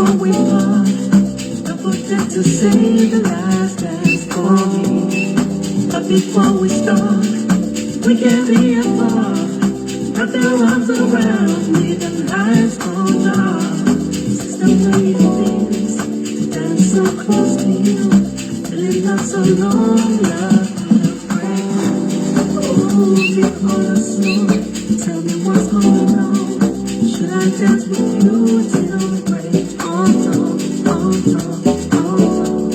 before we part, don't forget to say the last dance for me. But before we start, we can't be apart. Wrap their arms around me, the lights go dark. Sister lady things, dance so close to you, feeling not so long, love. Oh, get on the slow, tell me what's going on. Should I dance with you till the break of dawn, of dawn, of dawn, of dawn,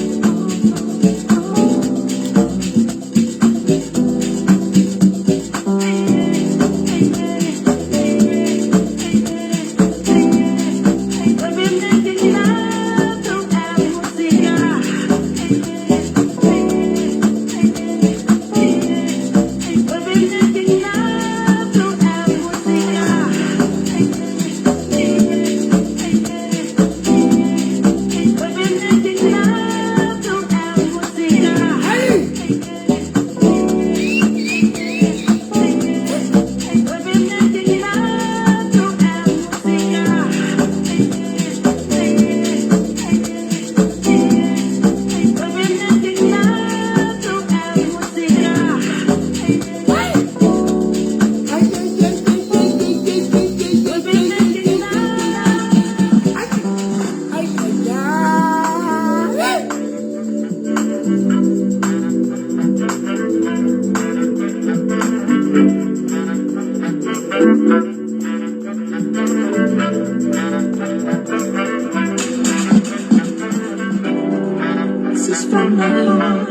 this is from my heart.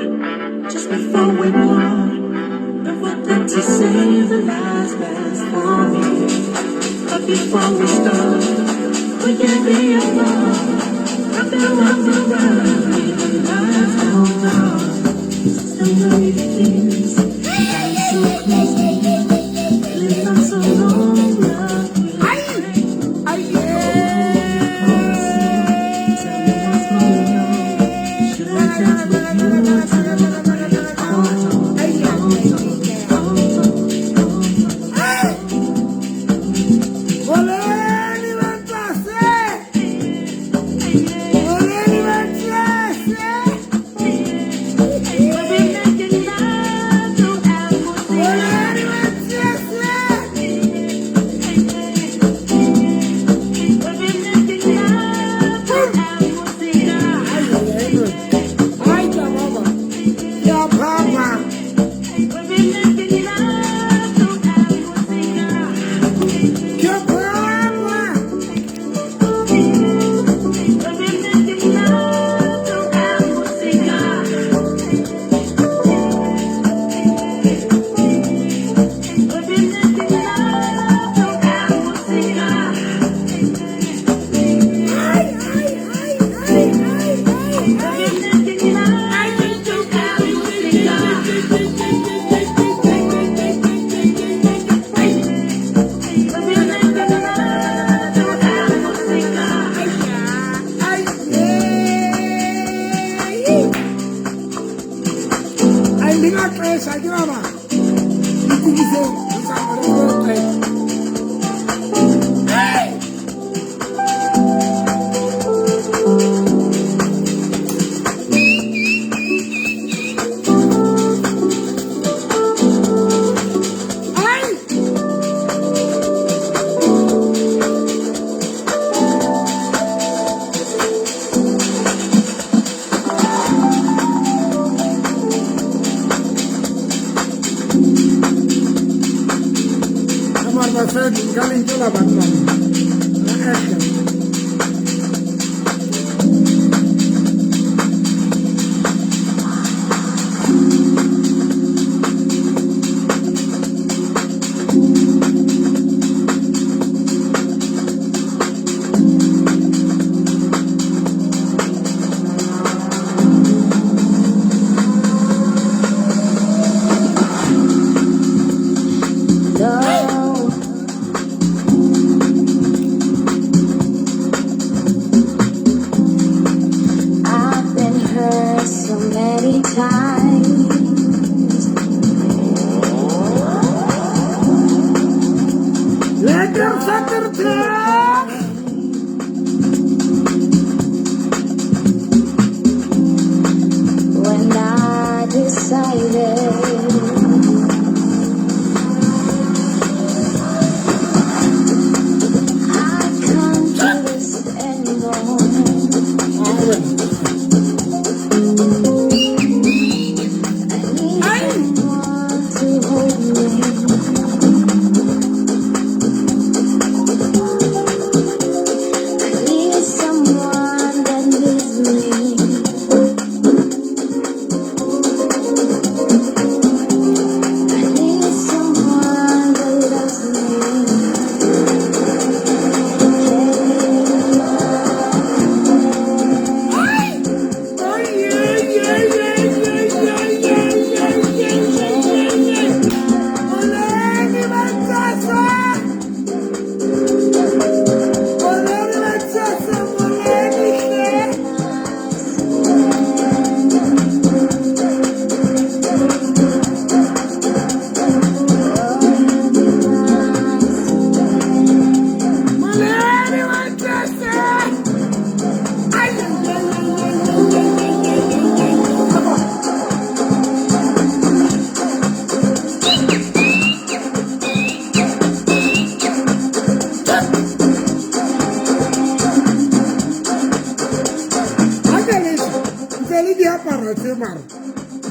Just before we part, don't forget to say the last dance for me. But before we start, we can't be apart. Wrap their arms around me, the lights go down. Still lady things, dance so close to you, feeling not so long, love.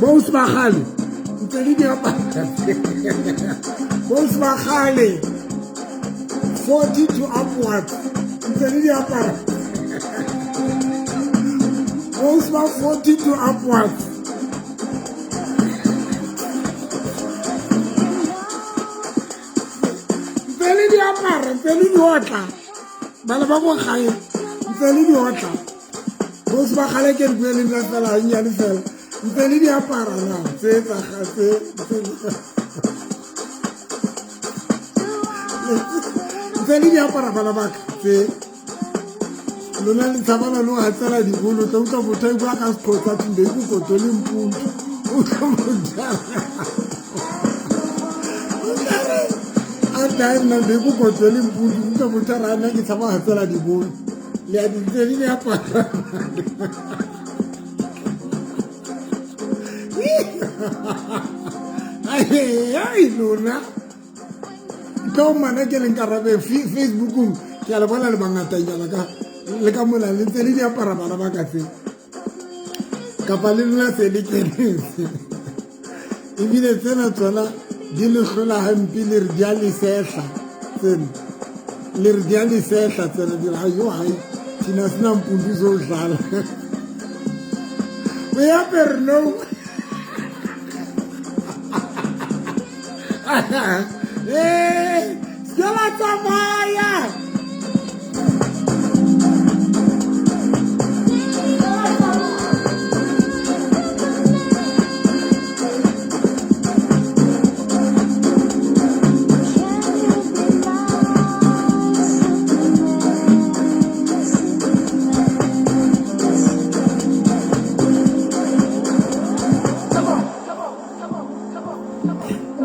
Both Mahali, both Mahali, 40 to upwards. Both 40 to upwards. Both Mahali can go in the fella. Ntse di apara na tse tsa gatse ntse di apara bana ba tse lona le tsabana lo hatsela di bolo tla utla botha ba ka spotsa tinde ku kotole mpuntu o tla motsa a dai na de ku kotole mpuntu utla botha rana ke tsaba hatsela di bolo le a di tse di apara Ay, Luna. Kau mana jalan karabe Facebook ke ala bala le bangata nyala ka le ka mona le tseli dia para bana ba ka se ka pale lona se le kene ibile tsena tsona di le hlola hampi le re dia le sehla tsena le re dia le sehla tsena di la yo hai tina sina mpundu zo dlala we are per no eh, ¡Yola Tamaya!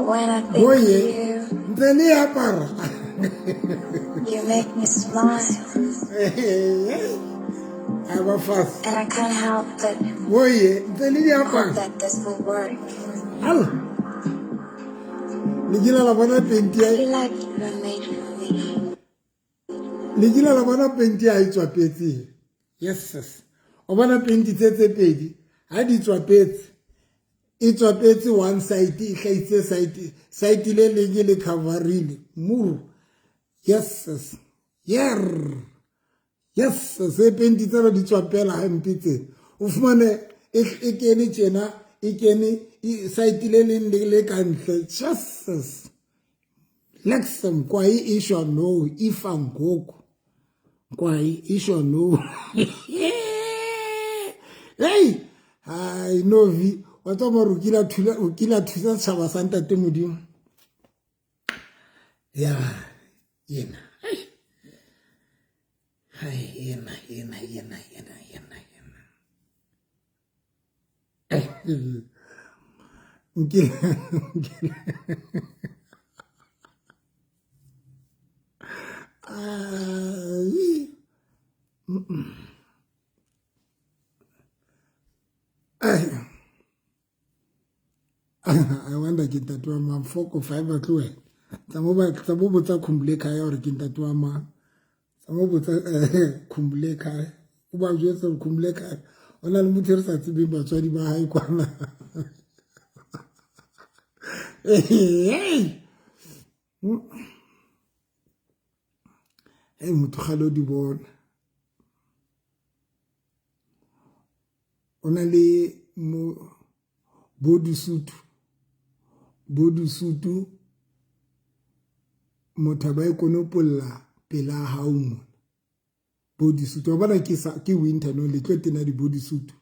When I think of you, you make me smile. I'm a fast. And I can't help but hope that this will work. Ligila la bona I pentia. feel like you're made for me. Ligila la bona pentia I tswa petse. Yes. O bona penti tse pedi. Ha di tswa petse. It's a petty one side, side le le coverile. Muru. Yes. Yer. Yes, se penti tsara di tswa pela hampitse. O fumane e kene tjena, e kene side le le kantle. Jesus. Lexum kwai isho no ifang goku. Kwai isho no. Hey, I know vi. What about Ukila Tusa Santa Temudim? Yeah, yena. Hey, yena. I wonder get that one man 4 or 5 o'clock. Some botsa khumble kaya or get that one man. Some botsa khumble kaya. o ba jwetsa re khumule kae o na le motho re sa tsebeng batswadi ba hae kwana hey motho ga lo di bona o na le mo bodusutu motho ba ikonopolla pela hao mo bodysuit wa bona ke winter no le tlo tena di bodysuit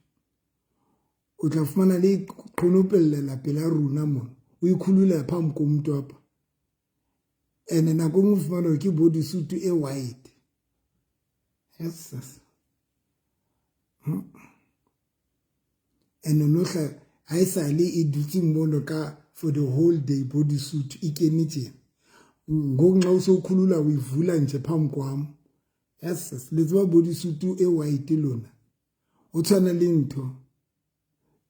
o tla fumana le qonopellela pela runa mo o ikhulula phambi komuntu apha ene nako ngwe fumana ke bodysuit e white yes ene no hla ha isale e dutse mmono ka for the whole day bodysuit ikenitse ngonxa usokhulula uyivula nje phambi kwami yes let's bodysuit e white lona o tshwana le ntho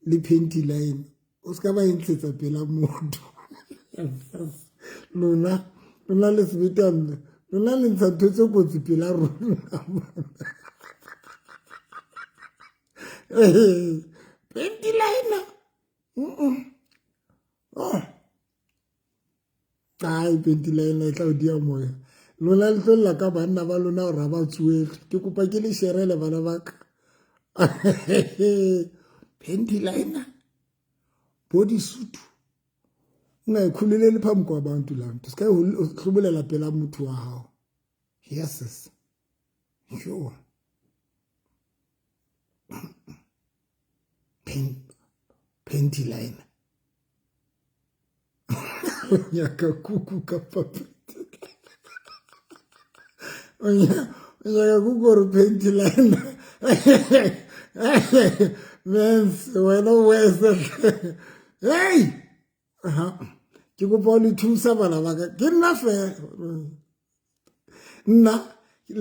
le panty line o ska ba intsetsa pela motho lona le sebetana lona le ntsa thotse kotsi pela rona panty line oh ai panty line tla dia moya lona le tlolla ka banna ba lona ra ba tsuele ke kopa ke le sherele bana ba ka panty line bodysuit unga ikhululele phambi kwabantu la nto sika uhlubulela phela umuntu wa hao yes sure panty line nyaka kuku kapapa nyaka kuku panty line mens wena wesa hey ke go bona thusa bana ba ka ke nna fe nna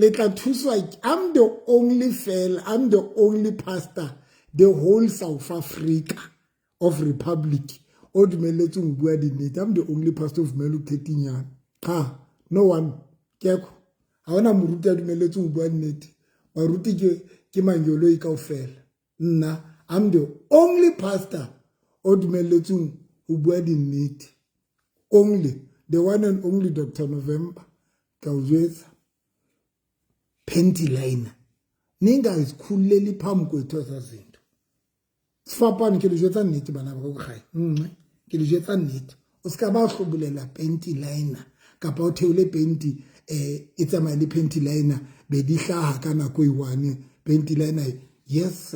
le tla thuswa I'm the only pastor the whole South Africa of Republic o dumeletse go bua dinete I'm the only pastor of Melu 13 years no one keko ha ona moruti a dumeletse go bua dinete baruti ke manyolo e kaofela nna I'm the only pastor o dumeletse go bua dinete only the one and only Dr. November ka uzwetsa panty line ninga isikhuleli phambi kwethu zazinto sifapani ke le jwetsa nnete bana ba go gae ke le jwetsa nnete o ska ba hlobulela panty line kapa o theole panty e tsamaya le panty line be di hlaha kana ko iwane panty line yes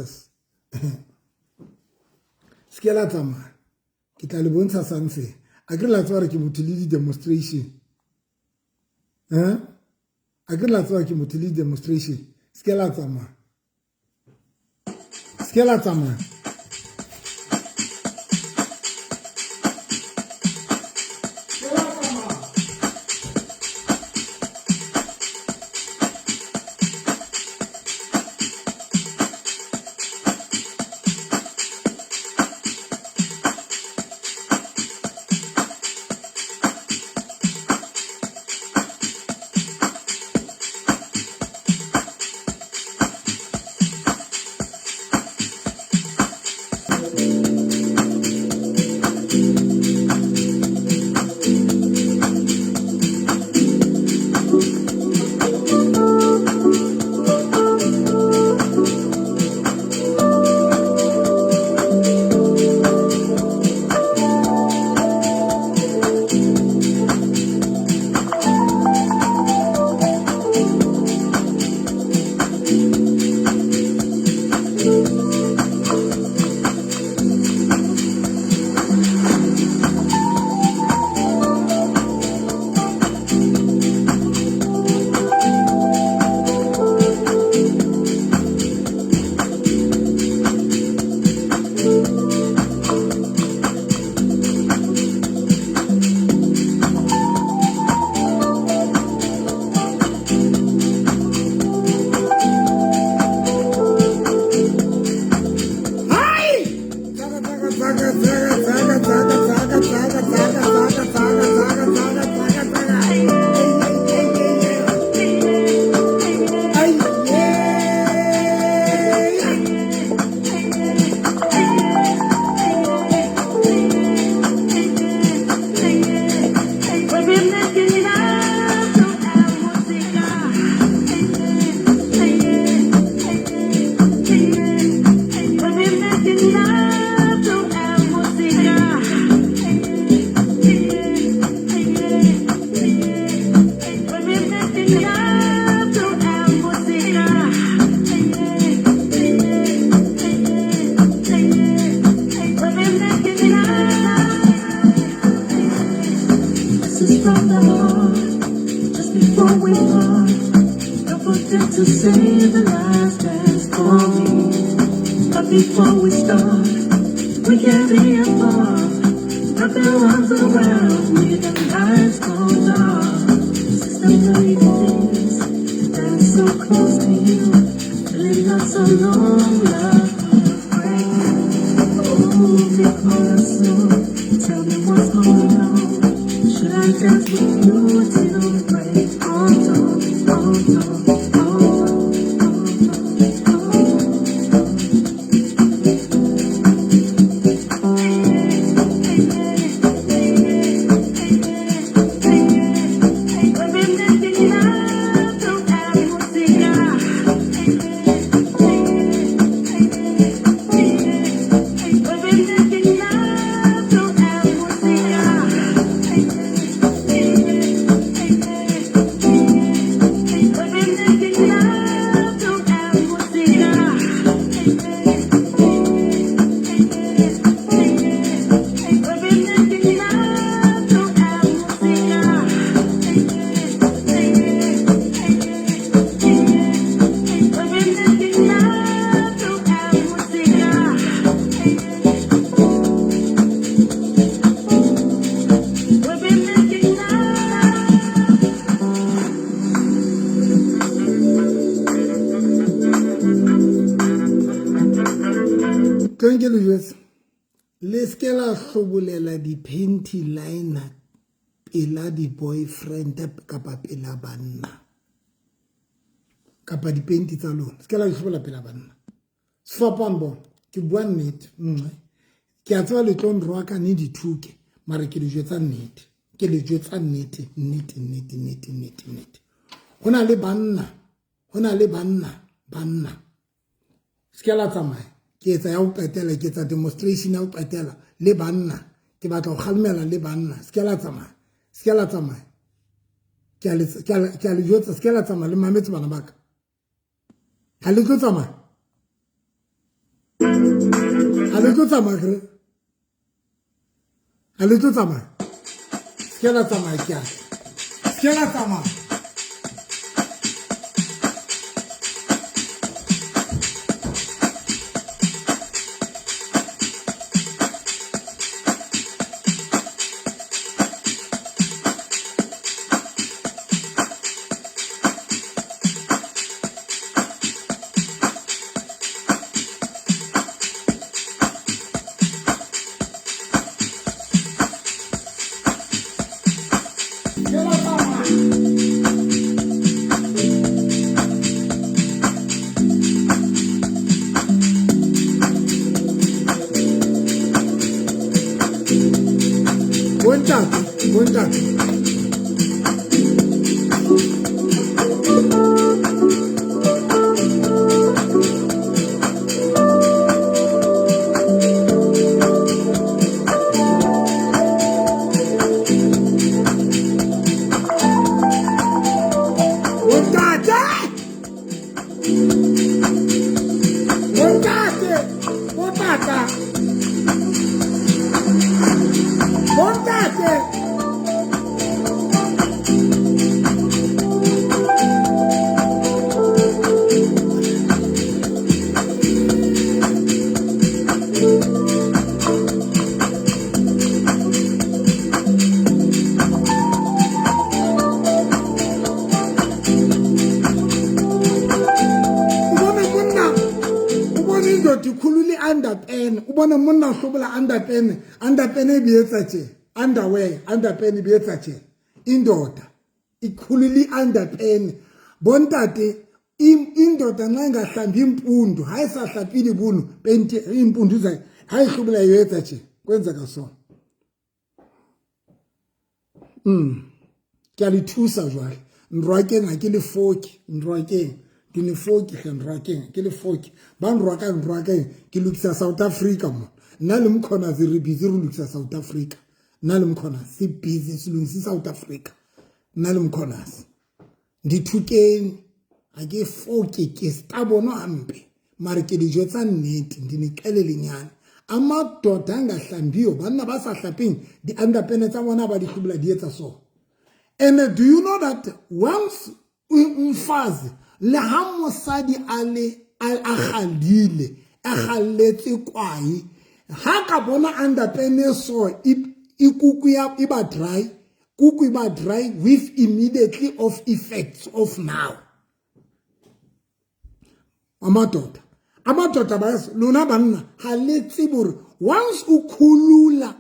skela tsamaya ke tla le bontsha sanse a ke la tswara ke motho le di demonstration a ke la tswara ke motho le demonstration skela tsamaya But before we start, we can't be apart. Wrap our arms around me, the lights go dark. Since the very days, been so close to you, feeling not so long, love break. Oh, because soon, tell me what's going on. Should I dance with you till break? Oh, oh, oh. Le ske la hlobolela di-panty liner pela di-boyfriend kapa pela banna kapa di-panty tsa lona ske la hlobola pela banna sefapano bona ke bua nnete ke a tseba le tlo nroaka ne dithuke mara ke le jwetsa nnete ke le jwetsa nnete go na le banna ske la tsamaya ke etsa ya go qetela ke etsa demonstration ya go qetela le banna ke batla go kgalmela le banna ske la tsamaya ke a le jwetsa ske la tsamaya le mametse bana baka ha le tlo tsamaya kere ha le tlo tsamaya ske la tsamaya ke a ske la tsamaya Buongiorno. Ubona monna hlobola underpen e bietsa tje underwear underpen bietsa tje indoda ikhululi underpen bontate indoda nxa ingahlambi impundu hayi sahlapile bunu penti impundu zayo hayi hlobola yetsa tje kwenzeka so ke a le thusa jwale nrwakeng ha ke le foki nrwakeng ke le foki nrwakeng ke le foki ba nrwakeng ke lokisa South Africa mo nna le mkhona re busy re lokisa South Africa nna le mkhona si busy se lokisa South Africa nna le mkhona ndithukeng ha ke foki ke stabono hampe mara ke dijwetsa nnete ndiniqelele nyana amadoda angahlambiyo banna ba sa hlapeng di underpants tsa bona ba di hlubula di etsa so. And do you know that once umfazi le ha mosadi a kgalile a galletse kwai ha ka bona underpene so ikuku ya iba dry kuku iba dry with immediately of effects of now amadoda bayas lona banna ha le tsibore once ukhulula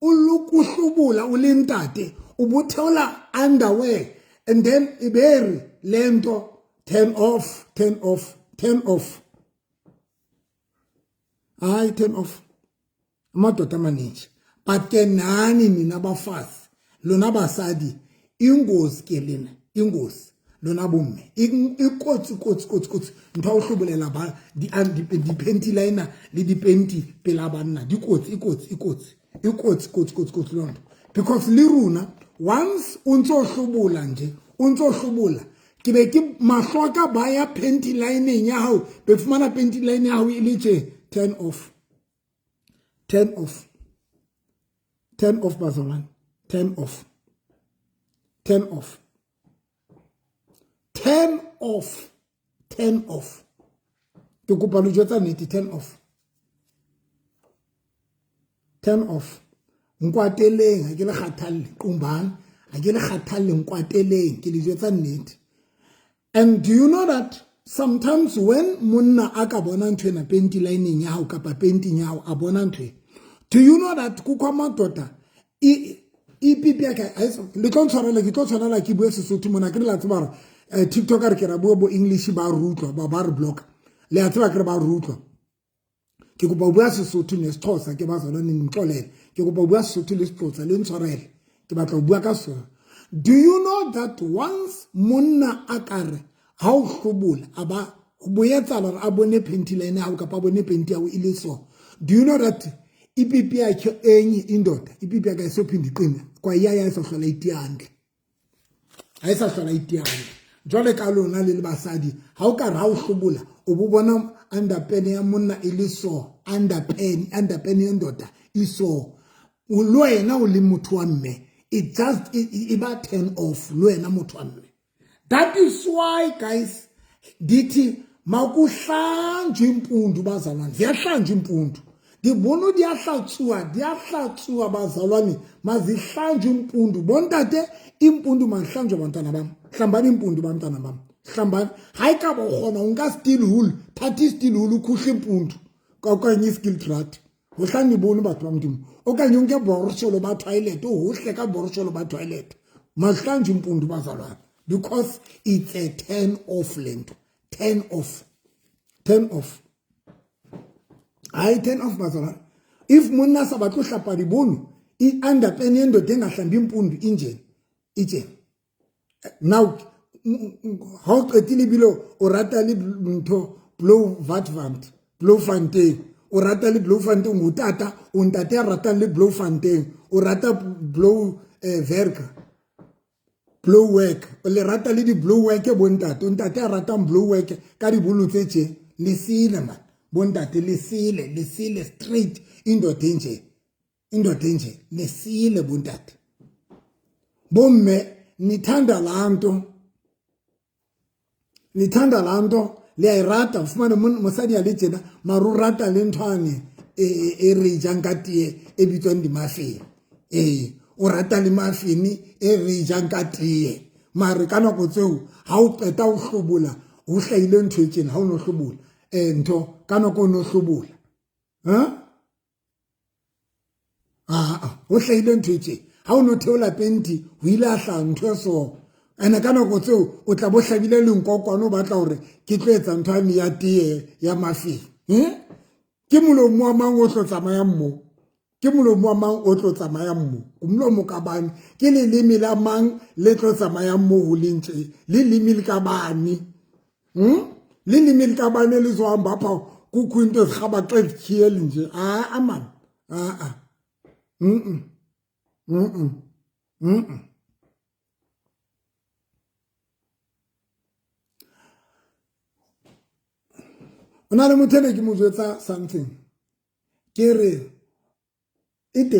ulukuhlubula ulentate ubutheola underwear and then iberi lento turn off hayi turn off amadoda amaninji but ke nani nina bafazi lona basadi ingozi ke lena ingozi lona bomme ikotsi ntwa o hlobolela ba di penti liner le di penti pela banna ikotsi lona because le runa once untso hlobola nje untso hlobola ke be ke mahloka ba ya penti lining ya hao be fumana penti line ya hao ile tje turn off bazalwane turn off ke kopa lo jwetsa nnete turn off nkwateleng ha ke le kgathalle qumbane ha ke le kgathalle nkwateleng ke le jwetsa nnete. And do you know that sometimes when monna aka bona ntwe na penti lining ya hao kapa painting ya hao a bona ntwe, do you know that kukwa matota pipi ya ka le tlo tshwarela ke tlo tshwarela ke bue Sesotho mona ke la tsebara TikTok a re ke ra bua bo English ba rutlwa ba re block le a tseba ke re ba rutlwa ke go bua Sesotho ne Sexhosa ke ba zona ni mtlolele ke go bua Sesotho le Sexhosa le ntshwarele ke batla bua ka so. Do you know that once monna akare ha o hlobola aba boyetsa la a bone penti line ha o ka pa bone penti ya o ile so, do you know that ipipi ya ke enyi indoda ipipi ya ka so phindi qina kwa ya so hlola itiandle ha isa hlola itiandle jwale ka lona le basadi ha o ka ra o hlobola o bo bona underpen ya monna ile so underpen indoda iso o lo wena o le motho wa mme it just iba turn off lo wena motho wa mme. That is why guys dithi makuhlanjwe impundu bazalwane ziyahlanjwa impundu dibono diahlatsuwa bazalwane mazihlanjwe impundu bontate impundu mahlanjwe bantwana bam hlambani impundu bantwana bam hlambani hayi ka bo khona unga steel wool thathi steel wool ukhuhle impundu okanye skill trade uhlani bono bathu bamntimo okanye unke borsholo ba toilet uhle ka borsholo ba toilet mahlanjwe impundu bazalwane because it's a turn off lento turn off I turn off bazalwane. If monna sa batlo hlapa dibono I underpen endoda engahlambi impundu injeni ije now how qetile bilo o rata le ntho blow fontaine o rata le blow fontaine ngutata o ntate a rata le blow fontaine o rata blow blow work o le rata le di blow work bontate o ntate a rata blow work ka di bulu tse le sile man bontate le sile straight indoda nje le sile bontate bomme nithanda lanto le ayirata ufumane mosadi ale tjena maru rata le nthwane e re jang ka tie e bitswang di muffin o rata le muffin e re jang ka tie mare ka nako tseo ha o qeta o hlobola o hlaile ntho e tjena ha o no hlobola ntho ka nako o no hlobola o hlaile ntho e tjena ha o no theola penti ho ile a hla ntho so ana ka nako tseo o tla bo hlabile lenkokwana o batla hore ke tlo etsa nthwane ya tie ya muffin ke molomo wa mang o tlo tsamaya mmo ke molomo wa mang o tlo tsamaya mmo umlomo ka bani ke lelimi la mang le tlo tsamaya mmo ho lentse le lelimi le ka bani le lelimi le ka bani le zo hamba pha ku into zigaba xa zikhiyele nje man ona le mothele ke mo jwetsa something ke re ite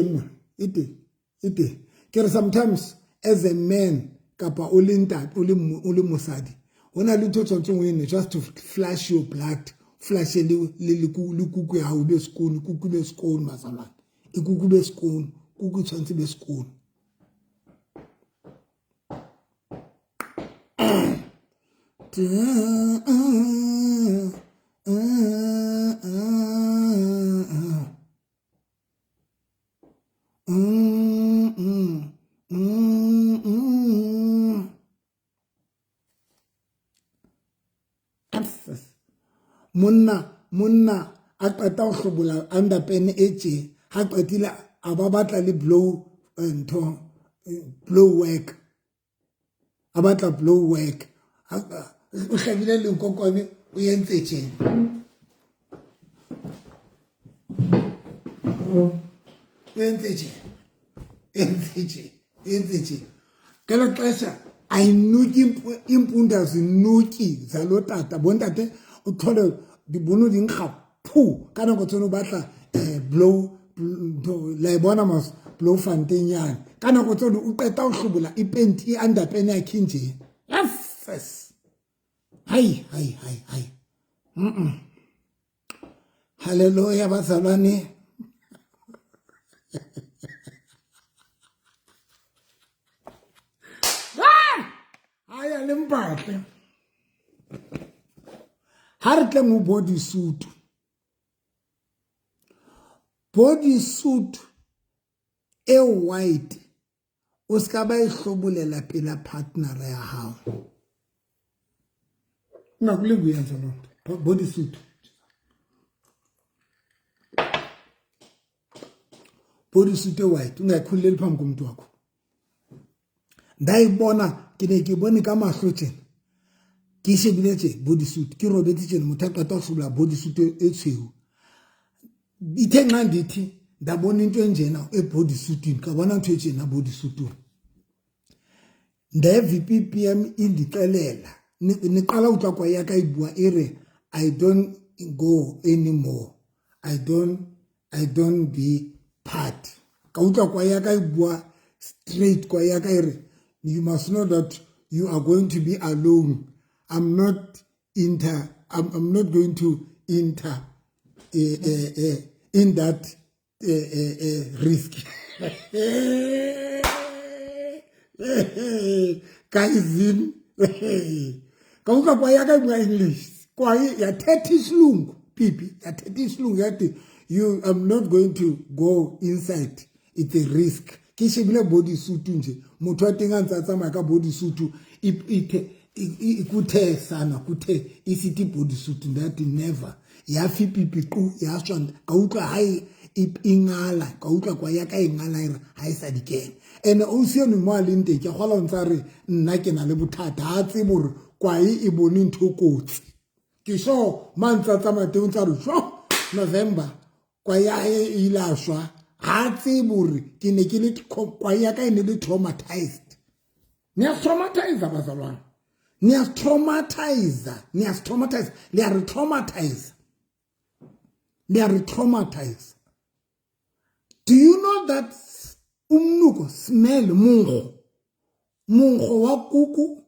ke re sometimes as a man kapa o le ntate o le mosadi ona le ntho tsontso ngwene just to flush your blood flash le kuku ya hao be skoon kuku be skoon mazalwane ikuku be skoon kuku tshwantse be skoon monna a qeta ho hlobola underpen tje ha qetile a ba batla le blow work a batla blow work o hlabile le nkokwane o entse tje entse tje kelo xesha ayinuki impunda zinuki zalotata bontate uthole dibono di nkga phu kana go tseno batla blow la ibona mas blow fantenyana kana go tseno o qeta o hlobola ipenti underpen ya khinje yes hai hallelujah bazalwane aya lempate ha re tle mo body suit e white o ska ba ihlobolela pela partner ya hao na kule buyenza lo body suit e white ungakhuleli phambi komuntu wakho ndayibona ke ne ke bone ka mahlo tjena ke shebile tje body suit ke robetse tjena motho a qeta ho hlobola body suit e tshweu ithe nqa ndithi ndabona into enjena body suitini ka bona ntwe tjena body suitini ndaye VPPM indixelela niqala utlwa kwa ya ka ibua ere I don't go anymore I don't be part ka utlwa kwa ya ka ibua straight kwa ya ka ere you must know that you are going to be alone I'm not going to enter in that risk. Kaizini. Kauka kwa yaka mwa English. Kwa ya teti slungu. Pipi. Ya teti slungu yati. I'm not going to go inside. It's a risk. Kishibile body suit nje. Mutwa tinga nzatsa maka body suit. Ikuthe sana. Kuthe. Isiti body suit. That never. Ya fi pipi ku. Ya shwanda. Kauka hai. Ingala ka utlwa kwa ya ka ingala ira ha isa dikene ene o sione mo alente ke gola ntsare nna ke na le bothata ha tsebore kwa e bone nthokotsi ke so mantsa tsa mateng tsare so November kwa ya e ilashwa ha tsebore ke ne ke le kwa ya ka ene le traumatized ne traumatizer bazalwana ne traumatizer they are traumatized. Do you know that umnuko smell mungo wa kuku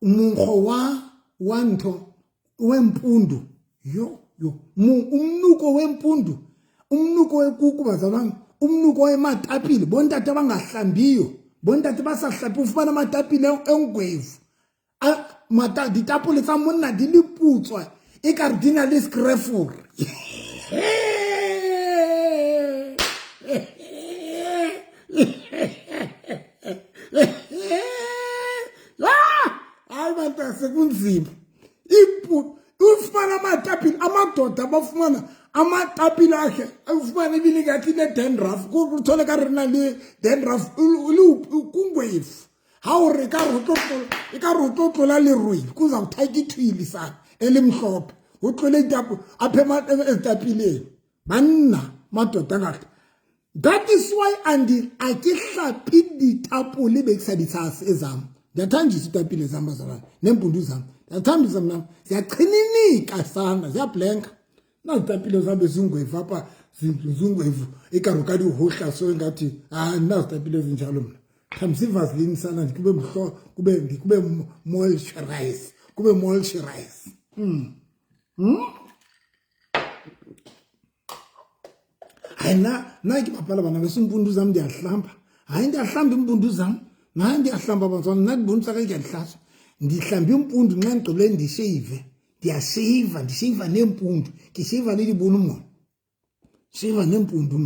mungo wa wanto wempundu yo umnuko wempundu umnuko wekuku bazalwana umnuko wematapile bontate bangahlambiyo bontate basahlapi ufumana amatapile engwevu ditapole tsa monna di liputswa e ka rdina le screfur sekunzima ufumana amatapile amadoda bafumana amatapile akhe ufumana ibili ngathi le dandruff kuthole ka rena le dandruff kungwevu ha o re ka rototlola le roi kuza uthaki thwili sana elimhlophe utlole itapo aphema ezitapileni banna madoda ngathi. That is why andi akihlapi ditapole bekisa ditsase ezam ndiyathanjisa itapile zamba zalana nempundu zam ndiyathambisa mna ziyaqhininika sana ziyablanka na itapile zabe zingwevu apha zingwevu ikaruka di hohla so ngathi na itapile ezinjalo mna thambisa ivaseline sana ndikube moisturize hayi na ke bapala bana beso impundu zam ndiyahlamba hayi ndiyahlamba impundu zam naye ndiyahlamba abantwana nandibonisa ke ndiyahlahla ndihlamba impundu nxa ndigqibele ndishave ndiyashava neempundu ngishava lelibona umona shava neempundu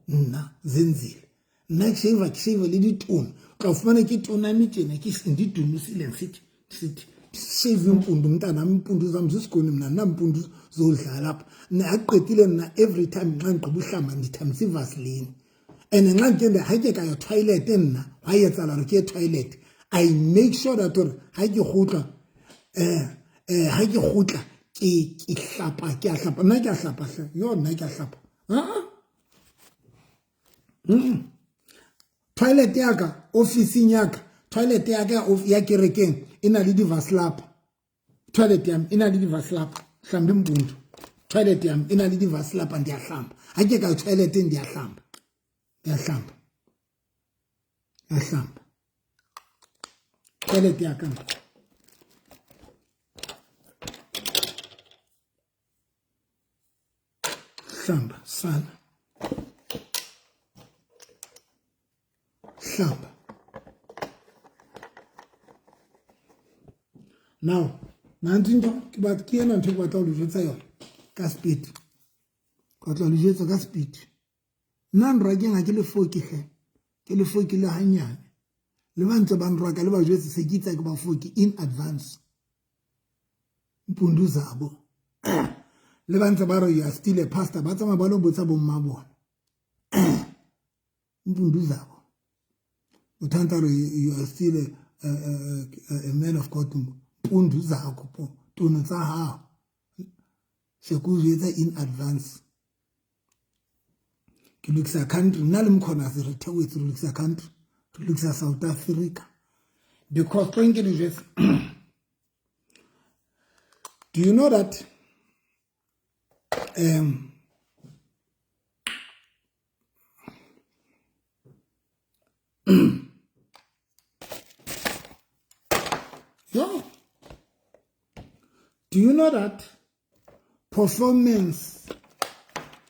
mna zenzile mna kushava lelituna xa ufumane ke ituna emitsheni ndidumisile ndisithi shave impundu mntanam impundu zam zisigoni mna nampundu zodlala apha naqedile mna every time nxa ndigqiba uhlamba ndithambisa ivaseline and nxa ndike ndihayikekayo toilet mna wayetsala ke toilet I make sure that ha ke khutla ha ke khutla ke hlapa ke a hlapa nna ke a hlapa yo nna ke a hlapa toilet yaka office yaka toilet yaka ya kerekeng ina le divaslap toilet yam ina le divaslap hlamba impundu toilet yam ina le divaslap ndiyahlamba ha ke ka toilet ndiyahlamba toilet yaka hlamba sana hlamba now nanti nto ke batla ke ena ntho ke batla ho le jwetsa yona ka speed ka tla le jwetsa ka speed nna nra ke nga ke le foki ke le foki le hanyane le ba ntse ba nrwa ka le ba jwetsa se ke itsa ke ba foki in advance impundu zabo le ba ntse ba re you are still a pastor ba tsama ba lo botsa bo mma bona impundu zabo uthanda re you are still a man of God impundu zakho po tona tsa ha se ku jwetsa in advance ke lokisa country nna le mkhona se re thewetse re lokisa country re lokisa South Africa because twenke le jwetsa do you know that do you know that performance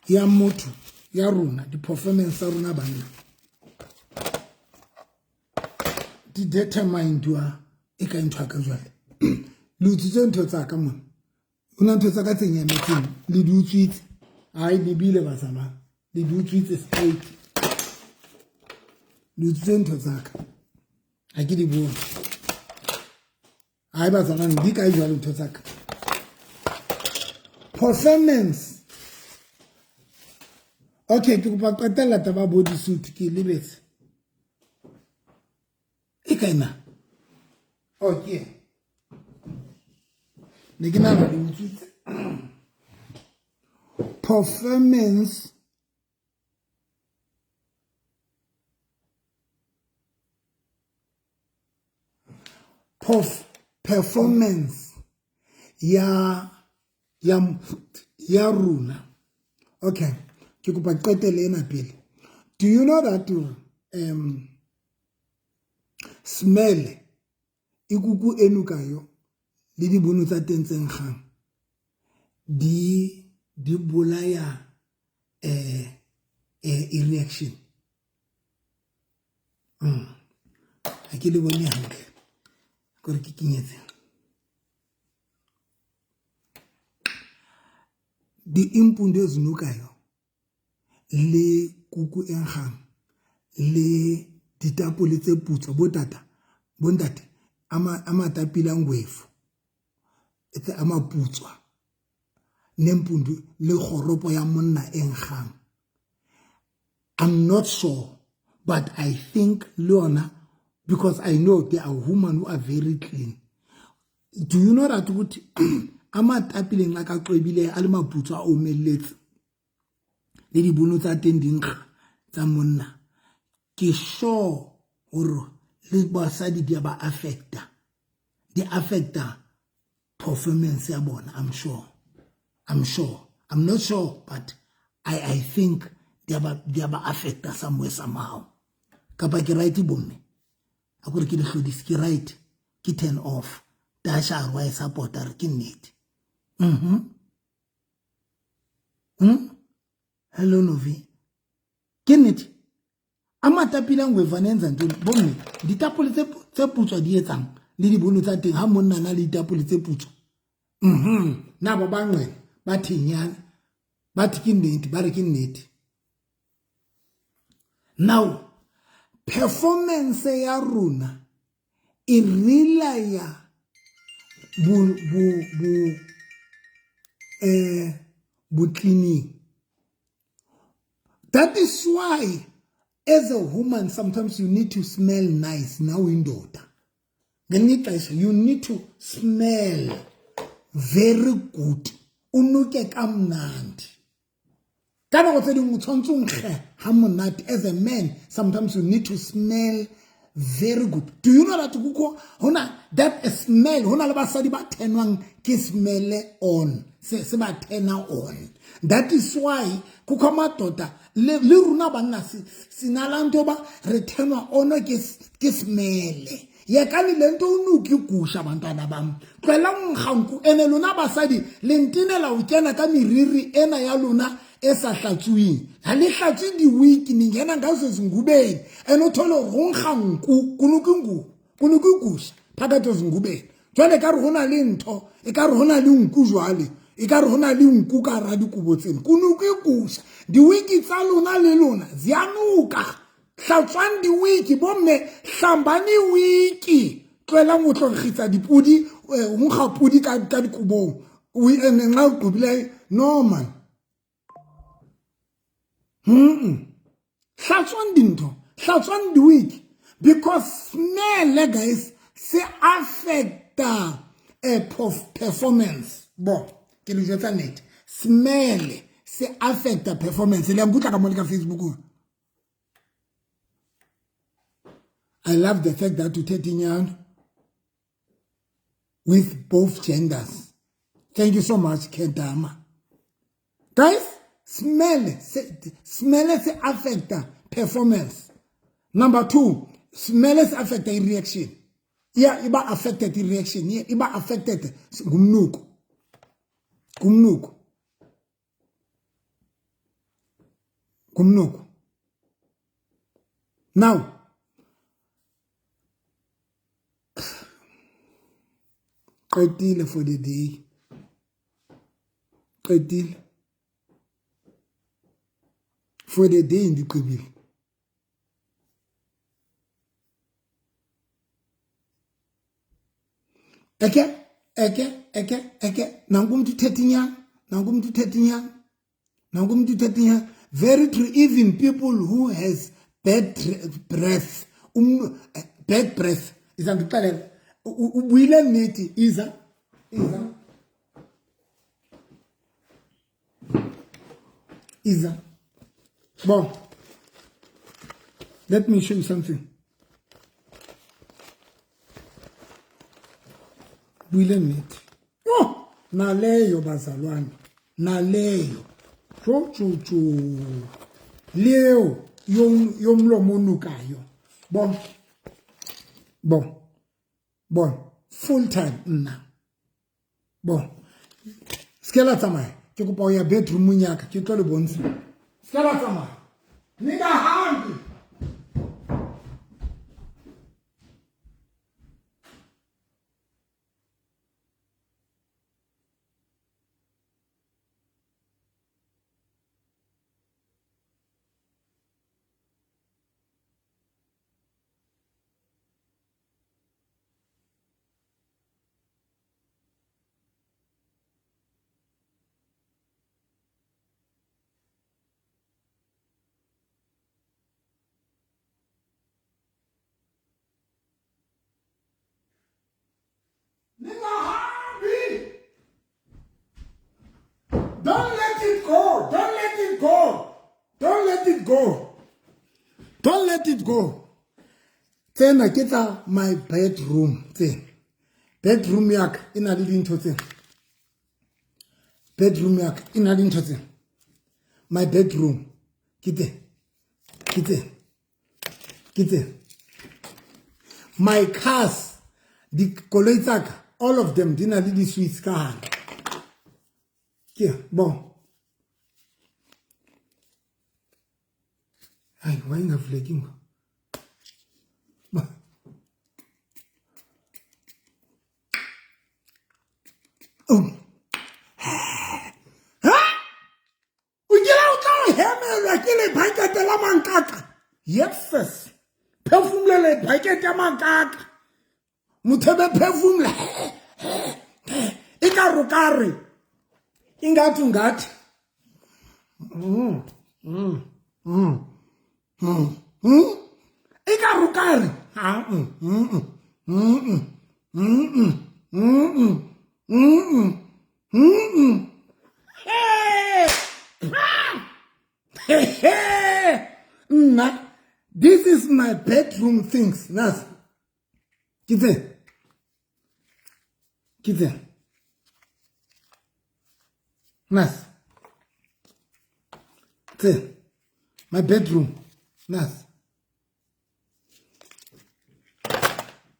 ya motho ya rona di performance ya rona bana di determine dua e ka ntwa ka jwale le utsitse ntho tsa ka mona una ntho tsa ka tsenya metseng le di utswitse ai di bile ba tsama le di utswitse straight le utsitse ntho tsa ka a ke di bona ai ba tsama di ka jwale ntho tsa ka performance okay ke kopa qetella taba body suit ke lebetse e kaina okay ne ke na ba di utswitse performance ya runa okay ke kopa qetele ena pele do you know that smell ikuku enukayo le di bono tsa tentseng gang di bolaya reaction a ke le bone hantle gore ke kenyetse di impundu ezinukayo le kuku engang le ditapole tse putsa bontate amatapile angwefu etse amaputswa nempundu le khoropo ya monna engang I'm not sure but I think Leona because I know there are women who are very clean do you know that ukuthi amatapile nxa ka qwebile a le maputswa o melletse le di bono tsa tendinga tsa monna ke sure hore le basadi di ba affecta performance ya bona I'm not sure but I think di ba affecta somewhere somehow kapa ke right bomme akore ke di hlodisi ke right ke turn off dasha rwa supporter ke nnete Hello Novi. Ke nnete a matapile ngwe vanenza ntoni bomme ditapole tse putswa di etsang le dibono tsa teng ha monna na le ditapole tse putswa na ba bangwe ba thinyana ba thi nnete ba re ke nnete. Now performance ya runa e relaya cleaning. That is why as a woman sometimes you need to smell nice now in daughter. You need to smell very good. Unuke kamnandi. As a man, sometimes you need to smell very good. Do you know that that smell, smell on. On. That is why kukoma tota le runa banna sinalanto ba retenwa ono ke smele ye ka le lento unuki kusha bantwana bam tlwela nghanku ene lona basadi le ntinela o kena ka miriri ena ya lona esa hlatsuing ha le hlatsi di week ningena ngazo zingubeni eno tholo nghanku kunuku kusha phakathi zingubeni jwale ka re hona le ntho e ka re hona le nku jwale e ka re hona le nku ka ra dikubotseng kunuku kusha di wiki tsa lona le lona zianuka hlatswang di wiki bomme hlambani wiki tloela ngotlo gitsa dipudi nkga pudi ka dikubong we ene nga qobile no man hlatswang dintho hlatswang di wiki because smell guys se affecta performance bon ke le jotsa net smell se affecta performance le ngutla ka mo ka Facebook. I love the fact that you're 13 young with both genders. Thank you so much, Kentama. Guys, smell se affecta performance. Number 2, smell se affecta reaction. Yeah, iba affected reaction. Yeah, iba affected gumnuko. Now, qetile for the day. Qetile for the day in the qebile. Eke. Nangum to 13 years. Very true. Even people who has bad breath, is an Italian. William Neti is a. Bon. Let me show you something. William Neti. Oh, naleyo bazalwane. Naleyo. Chu. Leo yomlomo nukayo. Bon. Full time na. Bon. Skela tsamaya. Ke kopa ya bedroom nyaka ke tlo le bontsha. Skela tsamaya. Nika hambi. Don't let it go. Then I get my bedroom thing. Bedroom yak in a living thing. Bedroom yak in a living thing. My bedroom. Kite. My cars, the collector, all of them didn't leave the Swiss car. Bon. Ay, why not flaking? Oh. O dira o tla hemelwa ke le bucket la mankaka. Yes. Perfume le bucket ya mankaka. Muthebe perfume le. Ikarukari. Ingathi. Ikarukari. This is my bedroom things. Nas. Kitse. Nas. My bedroom. Nas.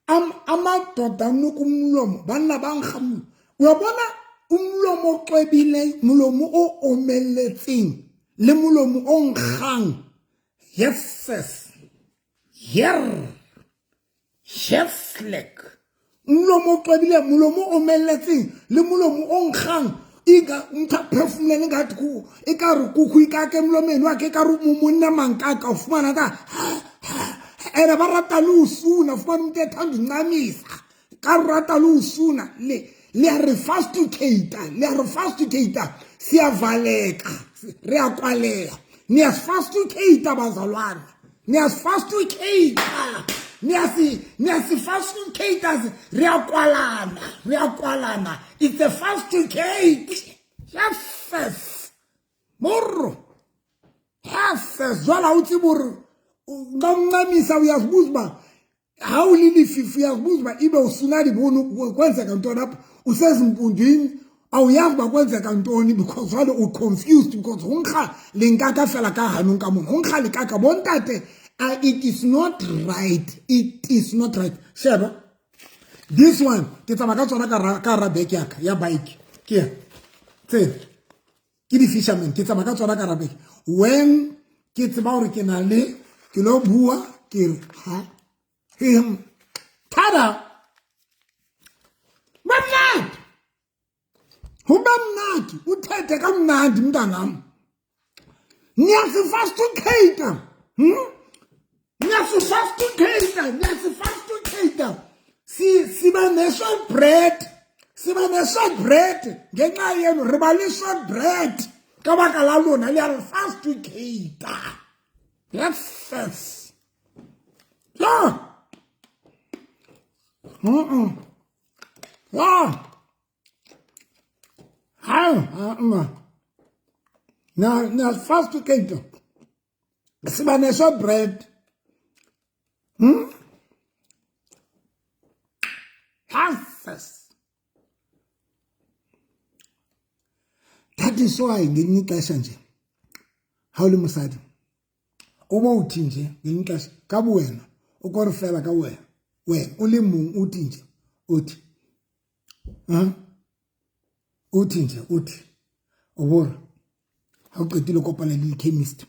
Amadoda nokumlomo bana banghamu. Uyabona umlomo oqwebile, umlomo omeletseng, le molomo onkgang. Yes. Like. Umlomo oqwebile, umlomo omeletseng, le molomo onkgang. Iga umtha perfume ngathi ku ekaru kuku ikake emlomeni wakhe ekaru mumuna mankaka ufumana ka era barata lusuna ufumana umuntu ethanda uncamisa karata lusuna le refasticator siyavaleka riyakwaleka niyasifasticator bazalwane niyasifasticator riyakwalana it's a fasticate yes morro yes zwala uthi buru ngamncamisa uyazibuza how lili fifi uyazibuza ibe usuna libona kwenzeka ntoni apha usezimpundini awuyazi bakwenzeka ntoni because zwalo u confused because honkga lenkaka fela ka hanong ka mona honkga lekaka bontate it is not right. Sheba. This one, kita maka tsona ka rabek yaka ya bike. Kia. Tse. Ke di fisherman, kita maka tsona ka rabek. When kita ba hore ke na le ke lo bua ke re ha. Tada. Mamnat. Hubamnat, uthethe kamnandi mntanam. Niyasifasticator. Niyasifasticator. Siba ne-short bread. Ngenxa yenu riba le-short bread. Ka baka la lona le a refasticator. Yes. Yeah. Now fasticator. Siba ne-short bread. Yes. That is why ngelinye ixesha nje hawule musadi uma uthi nje ngelinye ixesha ka buwena ukorifela ka wena ulimung uthi nje uthi uthi ubona awuqedile kopana le chemist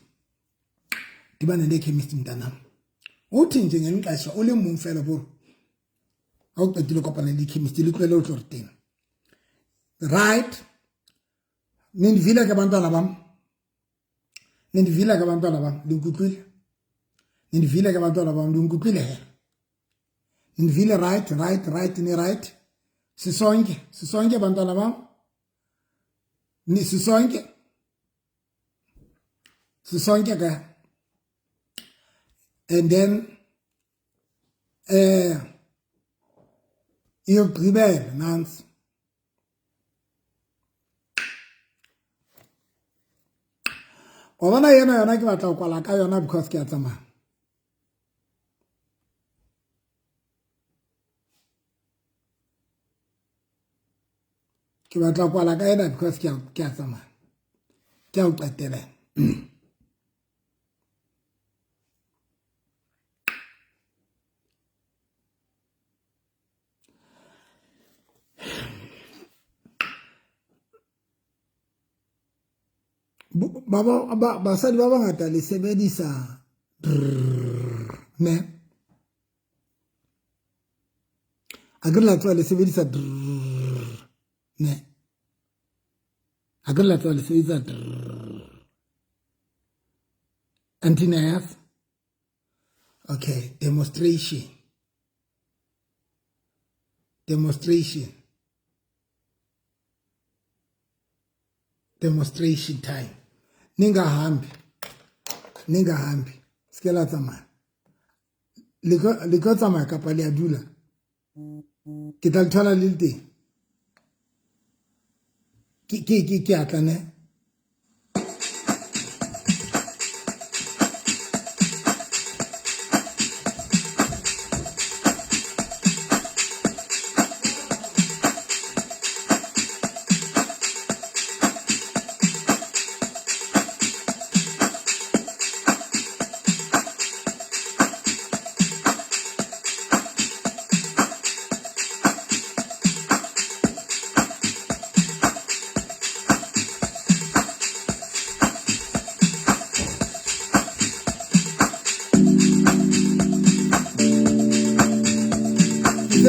dibana le chemist mntanam uthi nje ngelinye ixesha ulimung fela bro awuqedile kopana le chemist liqwele uhlortena right. Nindivile ke bantwana bam. Ndinkuqile. Nindivile right ni right. Sisonke bantwana bam. Sisonke ke. And then iyogqibela nansi. Wabona yena ke batla go kwala ka yona because ke a tsamaya. Ke batla go kwala ka yena because ke a tsamaya. Ke a o qetela. basadi ba bangata le sebedisa ne a ke la tswa le sebedisa ne a ke la tswa le sebedisa antinayas. Okay, demonstration time. Ninga hambi skela tsamaya le ka tsamaya kapa le a dula ke tla le thola le teng ke atla ne.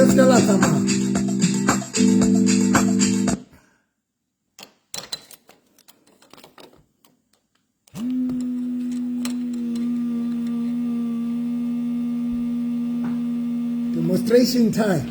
Skela tsamaya demonstration time.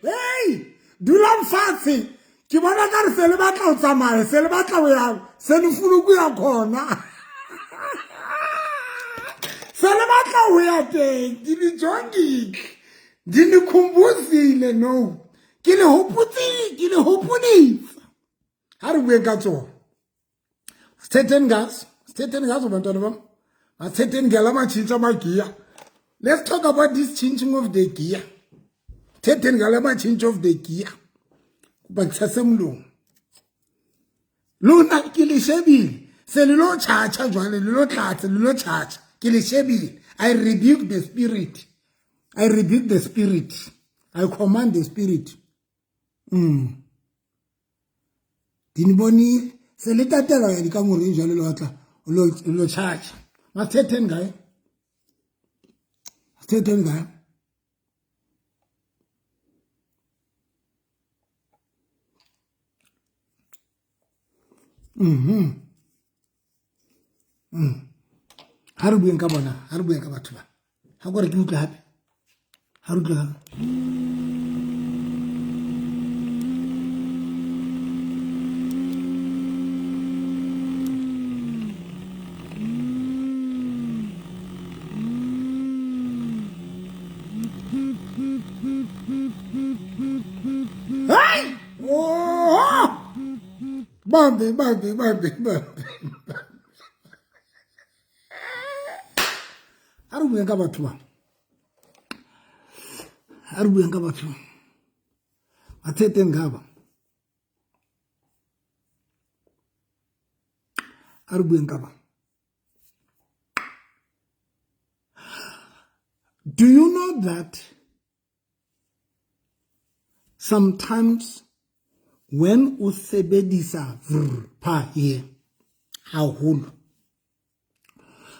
Hey, dulang fatshe ke bona ka re se le batla o tsamaya se le batla o ya se le fuluku ya khona se le batla o ya teng di le jongile di le khumbuzile no ke le hopulisa ha re bue ka tsona certain gas bantwana bam a certain gala ma chincha magia. Let's talk about this changing of the gear. Certain gala ma change of the gear but sasemlung lona ke le shebile se le lo chacha jwale le lo tlatse le lo chacha ke le shebile. I rebuke the spirit, I command the spirit. Diniboni se le tatela ya di ka moring jwale lo batla lo chacha ma certain guy ha re bueng ka bona ha re bueng ka batho ba ha gore ke utlwa hape ha re utlwa hey oh Bambi. Ha re bueng ka batho ba tseteng ga ba ha re bueng ka ba. Do you know that sometimes when o sebedisa pa here haholo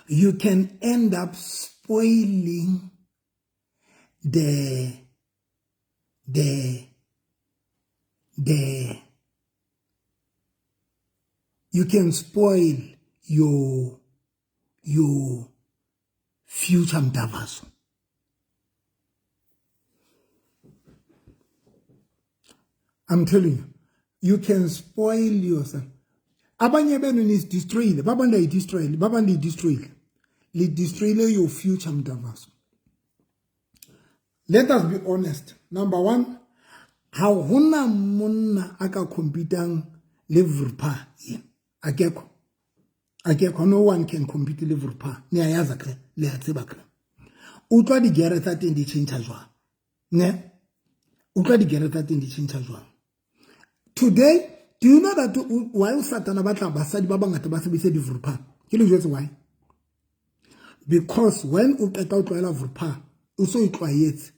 you can end up spoiling you can spoil your future mtavaso. I'm telling you can spoil yourself. Abanye benu ni destroy, babanda I destroy, le destroy your future mtavaso. Let us be honest. Number one, how hona monna aka computang le vrpa ye akekho. no one can compete le Vrpa. Ne ayaza kre, le atseba kre. Utwa di gere tsa teng di change jwang. Ne? Utwa di gere tsa teng di change jwang. Today, do you know that why Satana batla basadi ba bangata ba sebedisa di Vrpa? Ke le jwetse why? Because when u qeta o tlwaela Vrpa, o so itlwaetse.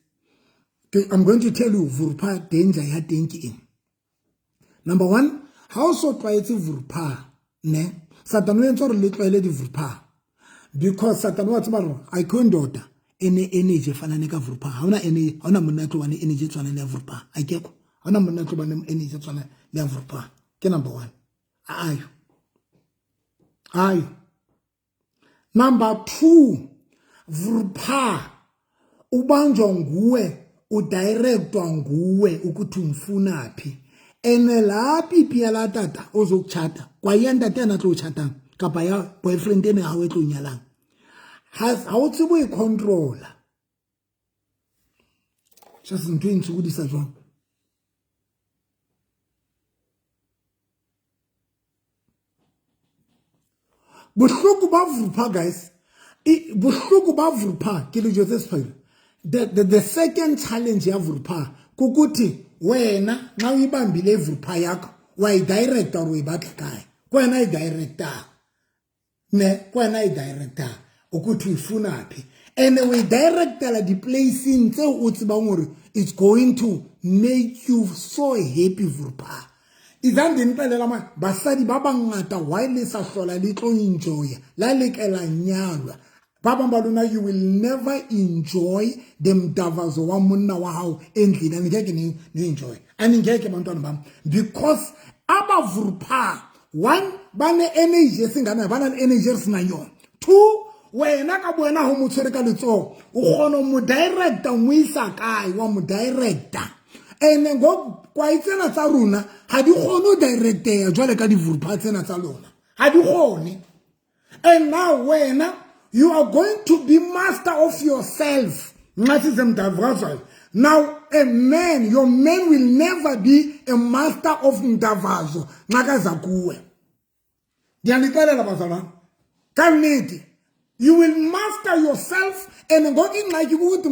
I'm going to tell you Vrpa danger ya teng ke eng. Number 1, how so tlwaetse Vrpa, ne? Satana o entse re le tlwaele di Vrpa. Because Satana wa tsama I can't daughter ene energy fanane ka Vrpa. Ha ona monna tlo bane energy tswana le Vrpa. A ke ko. Ha ona monna tlo bane energy tswana le Vrpa. Ke number 1. Ayo. Number 2, Vrpa ubanjwa nguwe, udirectwa nguwe ukuthi umfuna phi. Ene laphi phi la tata ozokuchata. Kwa yenda tena tlo chata kapa ya boyfriend ene ha wetlo nyalang. Ha o tsebo e controller. Just ntwe ntshudisa jwang. Bohloko ba Vrpa guys. Bohloko ba Vrpa ke le jotse sphile. The second challenge ya Vrpa kukuthi wena na uyibambile Vrpa yakho wa director or uyibatla kai. Kwena I director. Ne, kwena I director. Ukuthi ufuna phi. And we director the placing tse o tsiba ngore it's going to make you so happy Vrpa. Izandi nipelela ma basadi ba bangata why le sa hlola le tlo enjoy la lekela nyalwa. Baba mbaluna you will never enjoy the mdavazo wa monna wa hao endlini angeke ni enjoy. Angeke bantwana bami because aba Vrpa 1 bane energy singana bana energy sina yona. 2 wena ka bona ho motshwere ka letso o kgona mo director mo isa kae wa mo director ene go kwa itsena tsa runa ha di kgone director jwale ka di Vrpa tsena tsa lona ha di kgone. And now wena you are going to be master of yourself. Now a man, your man will never be a master of Ndavazo. You will master yourself and go in like you would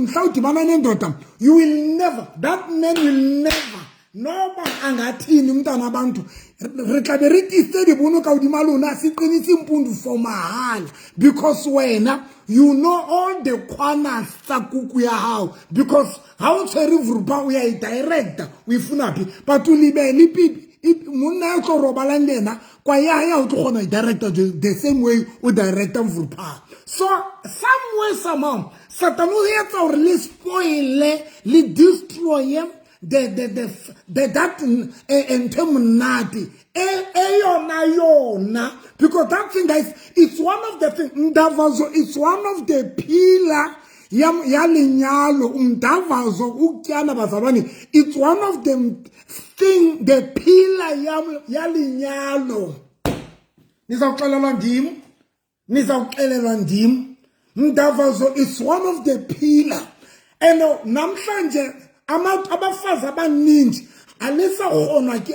you will never, that man will never. No man angathini umntana abantu retlabe re tiste di bono ka udima lona se qinitse impundu for mahal because wena you know all the corners tsa kuku ya hao because how tshwere Vrpa o ya I director o ifuna phi but o libele pipi monna ya tlo robalang lena kwa ya o tlo gona director the same way o director Vrpa. So somewhere somehow Satan o etsa hore le spoil le destroy that yona because that thing guys it's one of the things Ndavazo it's one of the pillar ya lenyalo Ndavazo ukyana bazalwane it's one of them thing the pillar ya lenyalo nizawuxelelwa ndim Ndavazo is one of the pillar and namhlanje abafazi abaningi alisa khona ke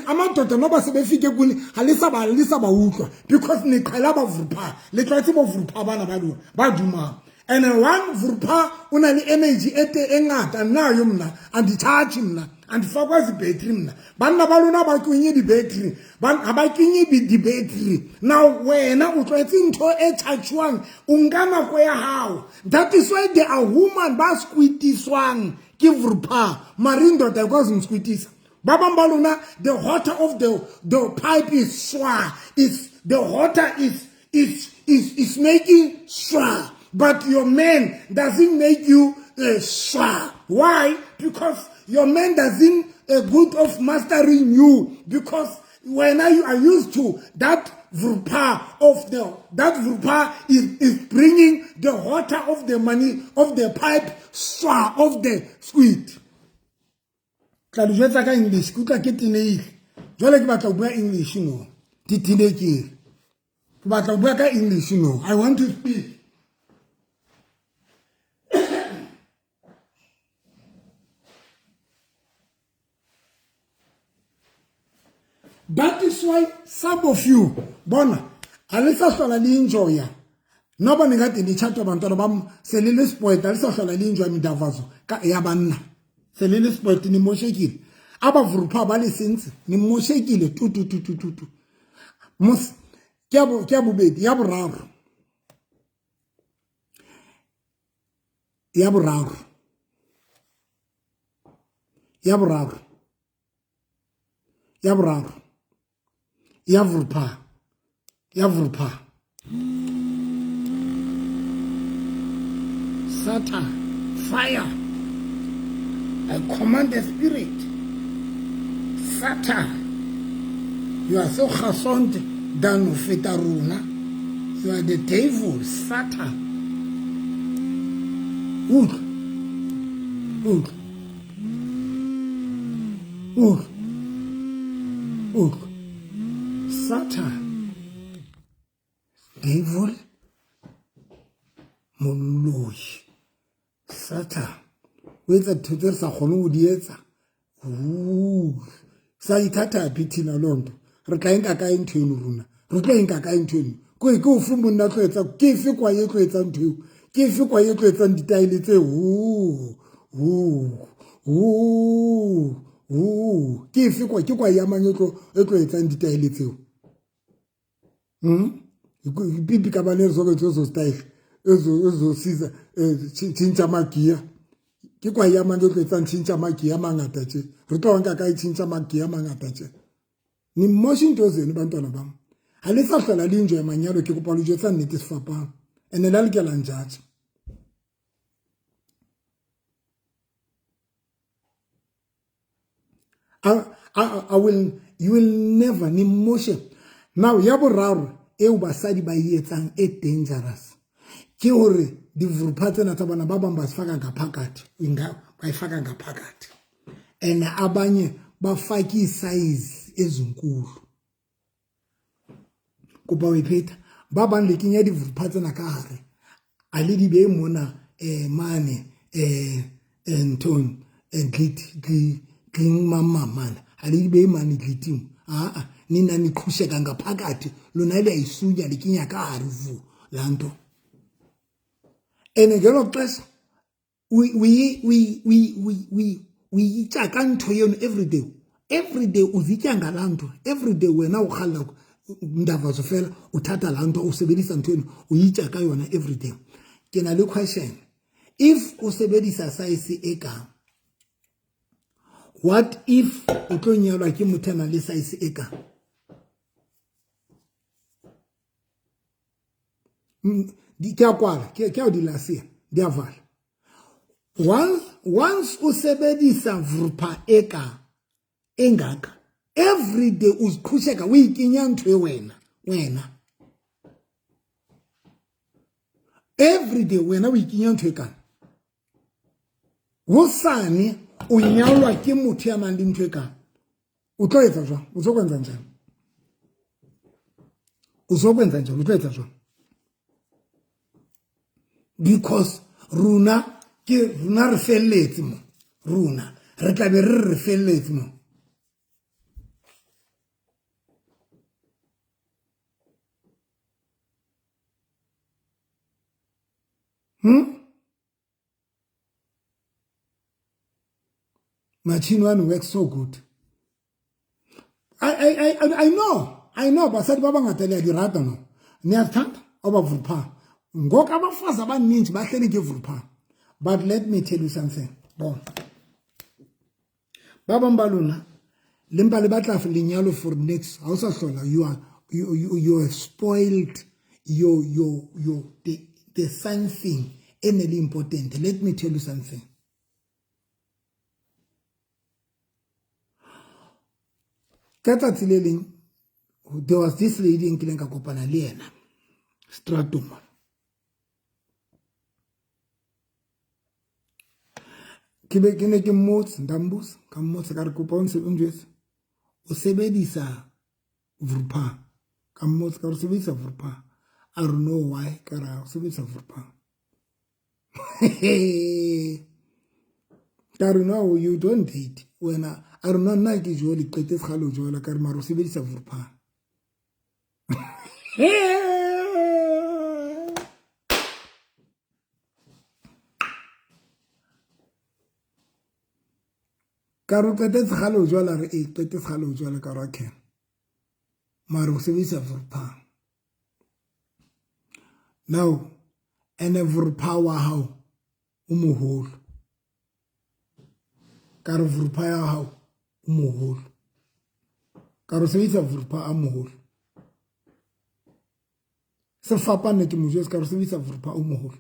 amadoda noba sebefike kuni alisa ba utlwa because niqhela ba Vrpa le tlatse bo Vrpa bana ba duma and one Vrpa una le energy engata nayo mna and charge mna and focus battery mna bana ba lona ba kwinye di battery ba kwinye di battery now wena o tletse ntho e chargewang ungana ko ya hao that is why there are women ba squeetiswang ke Vrpa marindo da kwazi msqueetisa baba mbaluna the hotter of the pipe is swa is the hotter is making swa but your man doesn't make you swa. Why? Because your man doesn't good of mastering you because when you are used to that Vrpa that Vrpa is bringing the water of the money of the pipe swa of the squid. Tla le jwetsa ka English kutla ke teenage jwale ke batla bua English no di teenage ke batla bua ka English no I want to speak. That is why some of you, Bona, alisahlola linjoya noba ningade nitshatwa abantwana bam selile spoiled alisahlola linjoya mindavazo yabanna selile spoiled nimoshekile abavurupha balisinzi nimoshekile tu mus kyabubedi yaburaro yavurupha Satan, fire. I command the spirit. Satan, you are so khasonde than fetaruna. You are the devil, Satan. Satan, devil, moloi. Satan, with a tutor sa khone o dietsa. Sa itata pitina londo. Re tla enka ka ntho eno runa. Re tla enka ka ntho eno. Ko e go fu monna tloetsa ke fe kwa ye tloetsa ntho. Ke fe kwa ye tloetsa ditaile tse ke fe kwa ke kwa ya manyetlo e tloetsa ditaile tseo. Bibi ka bane zo ke zo style. Ezo siza tshintsha magia ke kwa ya manje ke tsa tshintsha magia mangata tse re tlo nka ka tshintsha magia mangata tse ni motion tozeni bantwana bam ha le sa hlola le enjoy manyalo ke kopa le jetsa nnete sefapang ene la le ke la njaja you will never ni motion now ya boraro e o basadi ba yetsang e dangerous ke hore di vurupha tsena tsa bona ba bang ba sifaka ngaphakathi ba ifaka ngaphakathi and abanye bafaki size ezinkulu kuba wephetha ba bang le kenya di vurupha tsena ka hare ali di be mona mane enton clean mama man ali di be mane glitim nina niqhusheka ngaphakathi lona ile isunya likinya ka hare vu lanto ene ngelo xesha we itya kantho yenu every day uzitya ngalanto every day wena ukhalla ndava zofela uthatha lanto usebenzisa nthweni uyitya ka yona every day ke na le question if usebenzisa size eka what if utlonyelwa ke muthana le size eka Kya dilasia diavala once usebenzisa vurupha eka engaka every day uzikhusheka uyikinya ntwe wena every day wena uyikinya ntwe ka wosane unyalwa ke motho ya mandi ntwe ka utloetsa jwa uzokwenza njani utloetsa jwa because runa re felletse mo runa re tla be re felletse mo machine one works so good I know basadi ba bangata le di rata no ne a thanda obavurupha ngoka abafazi abaningi bahleli ngevurupha but let me tell you something bon baba mbaluna limpa le batla linyalo for next ha o sa hlola you have spoiled the something enely important. Let me tell you something. Kata tileleng there was this lady in Kilenga kopana le yena Stratum. Kibe ke ne ke motse ndambus ka motse ka re kopa o nsebedisa o sebedisa vurupha ka motse ka re sebedisa vurupha I don't know why ka ra o sebedisa vurupha ka re no you don't date when I don't know na ke jole qete khalo jola ka re maro sebedisa vurupha Karo qetetse gale o jwala re qetetse gale o jwala ka ra ken. Mara o sebedisa Vurpa. Now, and a Vurpa wa hao o moholo. Karo Vurpa ya hao o moholo. Karo sebedisa Vurpa a moholo. Se fapane ke mojese karo sebedisa Vurpa o moholo.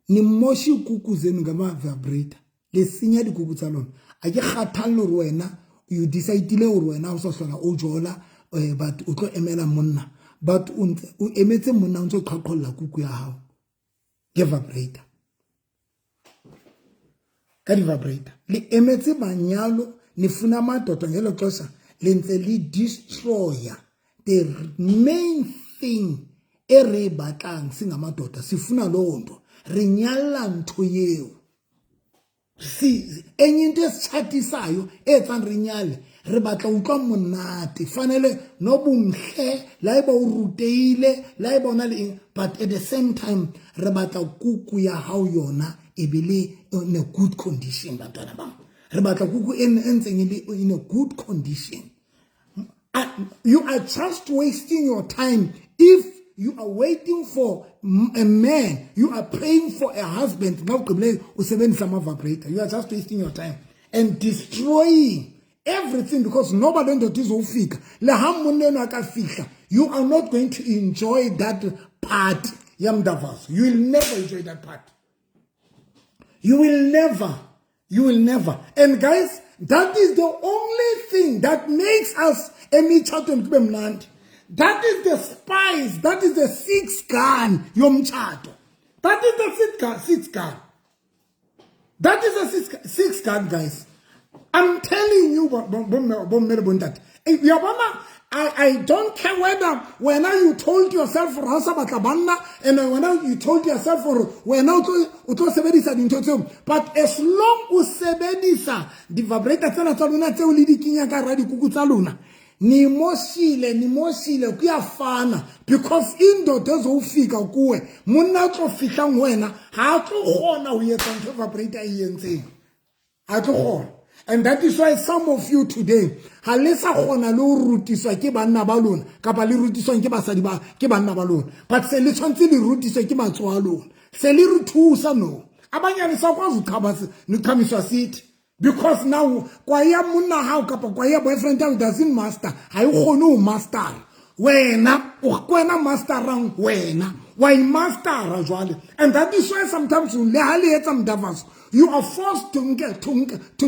Ni moshi kuku zenu ngama vibrator. Le senya dikuku tsa lona. A ke kgathalle hore wena you decide-ile hore wena o sa hlola o jola but o tlo emela monna. But o emetse monna o ntse o qhaqholla kuku ya hao. Ke vibrator. Ka di vibrator. Le emetse manyalo ne funa madoda ngelo xesha le ntse le destroyer the main thing e re batlang singamadoda sifuna lo nto re nyalla ntho yeo. Si enye into esithathisayo etsang re nyale re batla utlwa monate fanele no bumhle la eba o ruteile la eba ona le but at the same time re batla kuku ya hao yona ebile in a good condition batwana bang re batla kuku entseng in a good condition. You are just wasting your time if you are waiting for a man, you are praying for a husband. Now, you are just wasting your time and destroying everything because nobody knows this will fix. You are not going to enjoy that part. You will never enjoy that part. You will never. You will never. And guys, that is the only thing that makes us that is the spice, that is the sixth gun, yomchato. That is the sixth gun. That is the sixth gun, guys. I'm telling you, I don't care whether when you told yourself for Hausa Batabanda and when you told yourself for when Uto Sebedisa Dintotum, but as long as Sebedisa, the vibrator Saluna Teolidi Kinyaka Radi Kukutaluna. Ni moshile kuya fana because indo tezo ufika kuwe monna tlo fihla ngwena ha tlo gona o yetsa ntho vibrator e yentse ha tlo gona. And that is why some of you today ha le sa gona le o rutiswa ke banna ba lona kapa le rutiswa ke basadi ba ke banna ba lona but se le tshwantse le rutiswa ke matswa a lona se le re thusa no abanyane sa kwazi ukhabase ni khamiswa sithi. Because now, kwaya muna how kapa kwaya boyfriend doesn't master. I no master. Wena master rang wena. Why master rajwali? And that is why sometimes you are forced to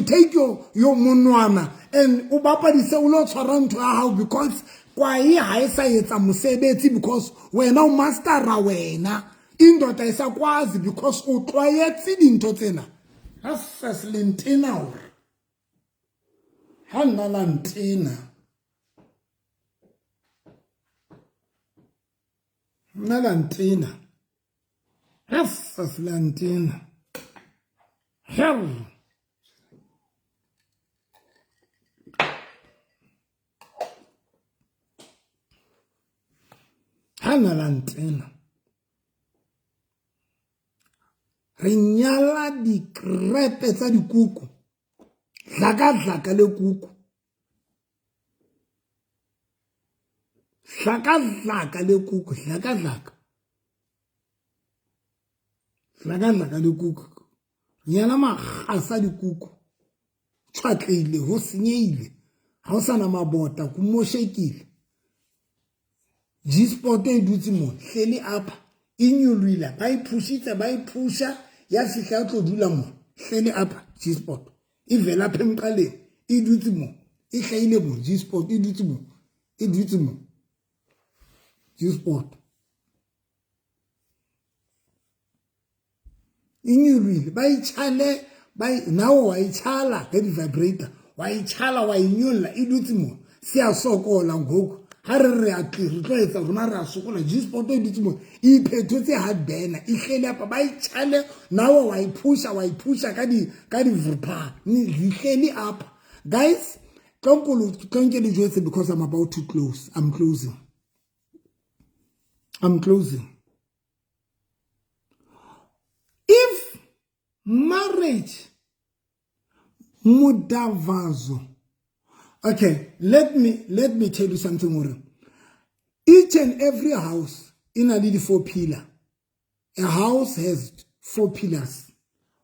take your munwana and ubapa di se ulo tshwarang to how because kwaya haisa yetsa musebetsi because wena master ra wena. Indota isa kwazi because utlwayetsi dinto tsena. Asas lentina ora. Hanna lantina. Nalantina. Asas lantina. Hell. Hanna lantina. Rinyala di crepe tsa di kuku. Zaka le kuku. Zaka le kuku. Zaka le kuku. Rinyala magasa di kuku. Tshwatlile ho senyehile. Ha o sana mabota kumoshekile. G-spot e dutse mo hlele apa. Inyulwila ba ipushitse ba ipusha ya fihla tlo dula mo hlele apa G-spot ivela phemqaleng e dutse mo e hlaile mo G-spot e dutse mo G-spot inyulwile ba itshale ba nawo wa itshala ka di vibrator wa itshala wa inyulla e dutse mo se a sokola ngoku Harre atli tlo etsa rona ra sokola G-spot e dutse mo e phethotse hard burner e hlele apa ba itshale nawo wa iphusha ka di Vurpa ni hlele up guys don't get it because I'm about to close. I'm closing. If marriage Mudavazo. Okay, let me tell you something more. Each and every house in a little 4 pillar. A house has 4 pillars.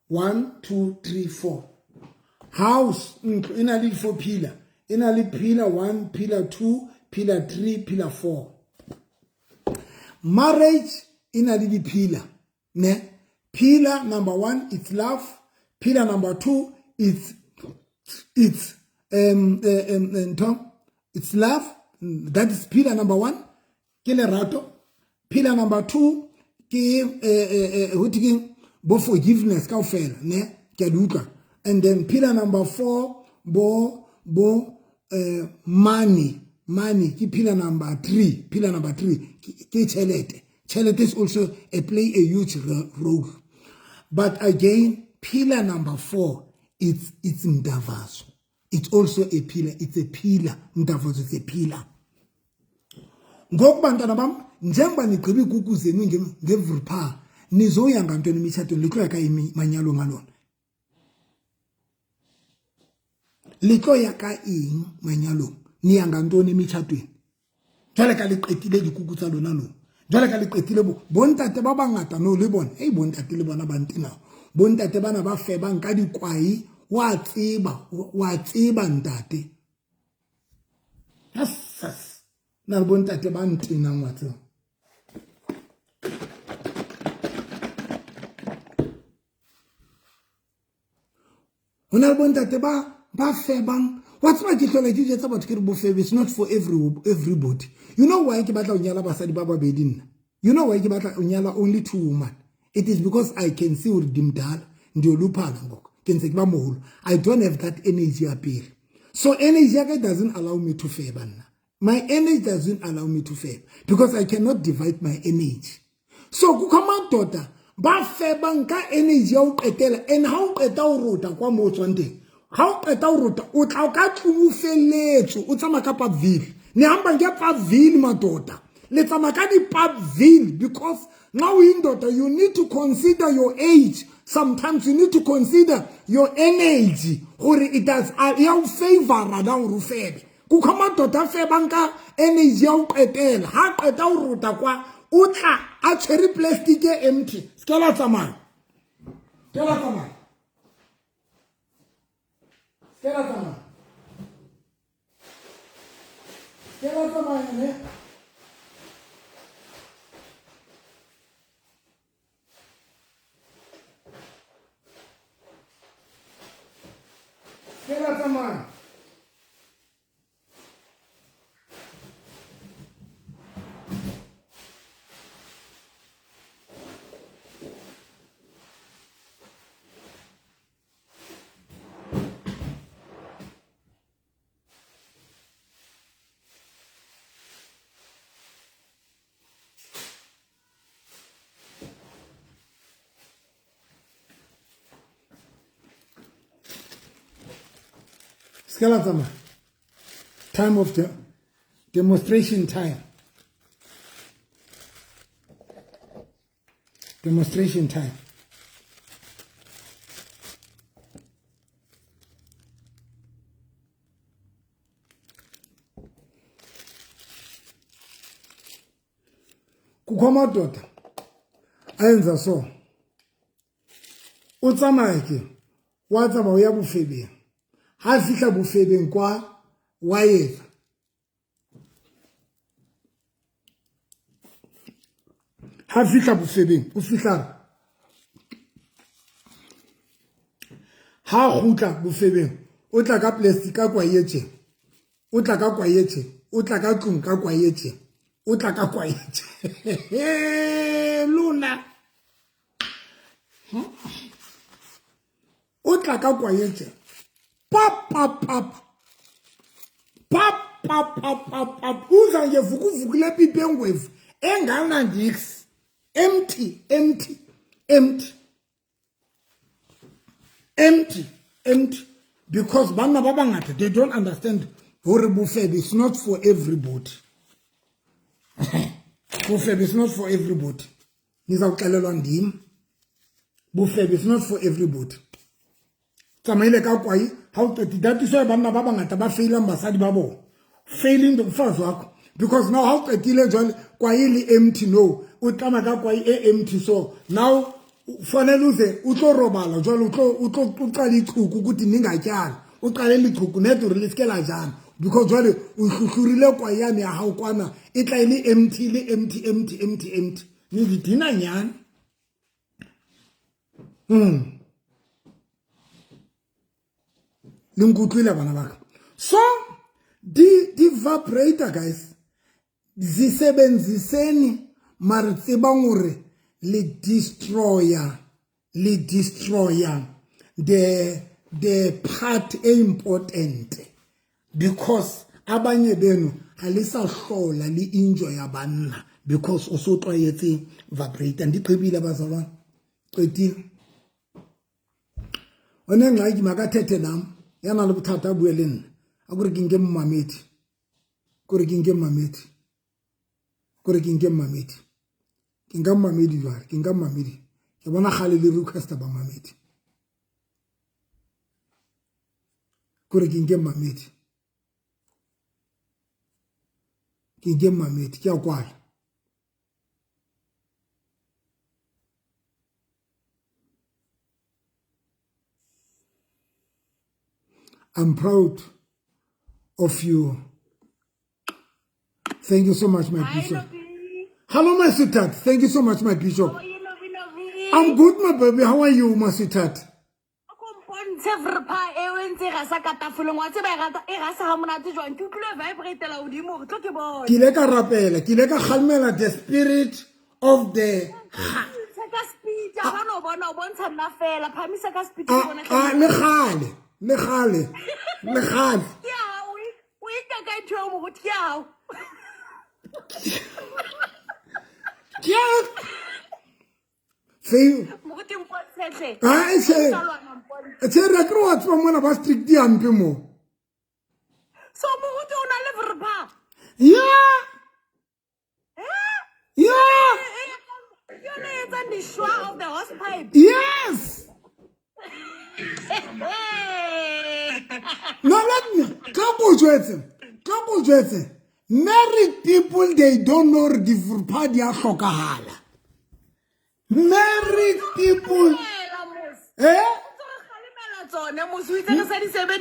1, 2, 3, 4. House in a little 4 pillar. In a little pillar 1, pillar 2, pillar 3, pillar 4. Marriage in a little pillar. Ne? Pillar number 1 is love. Pillar number 2 it's love. That is pillar number 1. Kilerato. Pillar number 2 bo forgiveness kaofela ne ke duka. And then pillar number 4 money ki pillar number 3 ke chelete. Chelete is also play a huge role. But again, pillar number 4 it's mdavazo. It's also a pillar. It's a pillar. Mdavazo is a pillar. Ngokubantwana bam njengoba nigqiba igugu zenu ngevurpha nizoya ngantoni imitshato likho yaka imanyalo ngalona likho yaka ing manyalo niya ngantoni imitshatweni jwale ka liqetile dikuku tsa lona lo jwale ka liqetile bontate ba bangata no le bona hey bontate le bona bantina bontate bana ba febang ka dikwai wa tseba ntate yes na bontate ba ntina ngwatse ona bontate ba febang what's my kitole ke jetsa batho ke re bo febe is not for everybody. You know why ke batla o nyala basadi ba babedi nna? You know why ke batla o nyala only 2 women? It is because I can see uri dimdala ndiyoluphala ngoko ke ntse ke ba moholo. I don't have that energy appeal. So energy yake doesn't allow me to feba nna. My energy doesn't allow me to feb because I cannot divide my energy. So kukoma daughter ba feba nka energy ya o qetela and ha o qeta o rota kwa mo tswanteng. Ha o qeta o rota o tla o ka tlufeletso o tsama ka Paville. Ni hamba nge Paville madota. Le tsama ka di Paville because now in daughter you need to consider your age. Sometimes you need to consider your energy or it does ya o favor na o rufebe. Kukoma tota febanka energy ya o qetela ha qeta o rota kwa o tla a cherry plastic empty skela tsamaya skela tsamaya skela tsamaya skela tsamaya ne skela tsamaya Skeletama. Time of the demonstration time. Demonstration time. Kukoma daughter. Ayenza so. Utsamaye ke. Wa tsaba o ya bofebeng. Ha fihla bofebeng kwa wa etsa ha fihla bofebeng o fihla ha khutla bofebeng o tla ka plastic ka kwaetse o tla ka kwaetse o tla ka tlung ka kwaetse o tla ka kwaetse luna o tla ka kwaetse pap pap pap pap pap pap pap pap uza nje vukuvukile pipengwevu engana ndix empty because bana ba bangata they don't understand hore bofebe is not for everybody. Bofebe is not for everybody. Nizawuxelelwa ndim bofebe is not for everybody. tsamaile ka kwai ha o qetile that is why banna ba bangata ba failang basadi ba bona failing the mfazi wakho because now ha o qetile jwale kwai le empty no o tlama ka kwai empty so now fanele uze o tlo robala jwale o tlo qala ichuku ukuthi ningatyala o qale lichuku neto re leske la jana because jwale o hluhlurile kwai yane ya hao kwana e tla ile empty ni dina nyana linkutlwile bana baka so di vibrator guys zisebenziseni mara tseba ngore le destroyer the part important because abanye benu halisa hlola li enjoy abanna because oso tlwaetse vibrator ndiqhibile bazalwana qedile one ngxaki makathethe nami yana le bothata a bue le nna a kore ke nke mmamedi kore ke nke mmamedi ke nka mmamedi jwale ke nka mmamedi ke bona gale le requesta ba mmamedi kore ke nke mmamedi ke a kwala I'm proud of you. Thank you so much, my bishop. Hello, my sweetheart. Thank you so much, my bishop. How are you, lovey? I'm good, my baby. How are you, my sweetheart? Ki le ka rapela, ki le ka kgalmela the spirit of the le gale. See? I say, it's a record from one of us strict mo. So Mugutu na live pa. Yeah. You're not the shore of the hosepipe. Yes. No, let me. Couple Jetson. Married people, they don't know the party of Shokahala. Married people. Eh?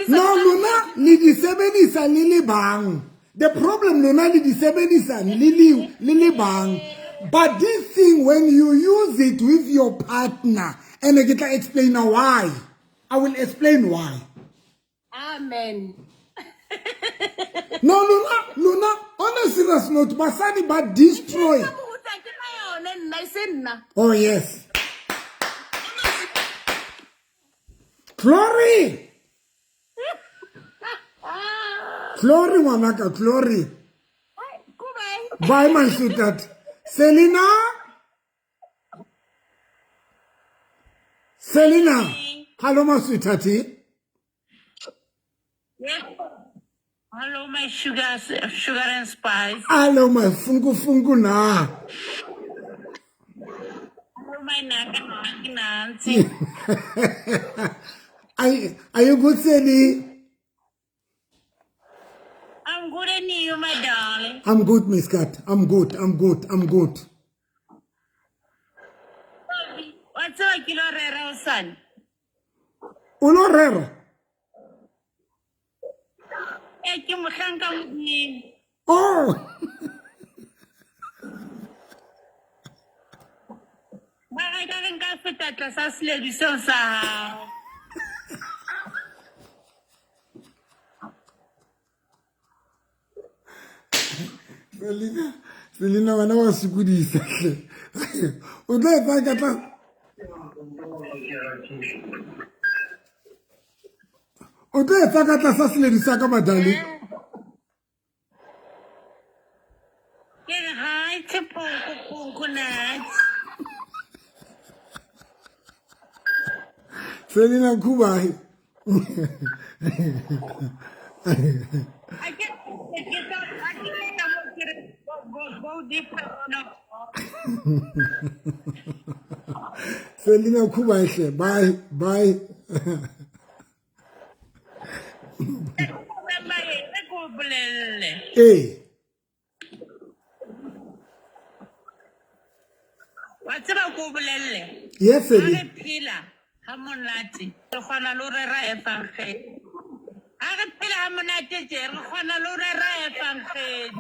No, Luna, Lily Sebenis and Lily Bang. The problem, Luna, Lily Sebenis and Lily Bang. But this thing, when you use it with your partner, and I get to explain why. I will explain why. Amen. No, Luna, on a serious note, Basani, but destroy. Oh, yes. Glory, Manaka, glory. Bye, my sweetheart. Selena, hello, my sweetheart. Yeah. Hello, my sugar and spice. Hello, my fungu na. Hello, my Nancy. Are you good, Sally? I'm good, and you, my darling. I'm good, Miss Cat. I'm good. What's a kilo rare, son? Uno rare. Oh. I can't get fit at the lady so sad. Selena, when I was good, he said, Hi, Coconut. Selena Kubai. I get go deeper. Selena Kubai, bye. Hey. Wa tseba ko bolelle. Yes, Ha sir. re phela ha monate re kgona le ho rera efankgedi. Ha re phela ha monate tje re kgona le ho rera efankgedi.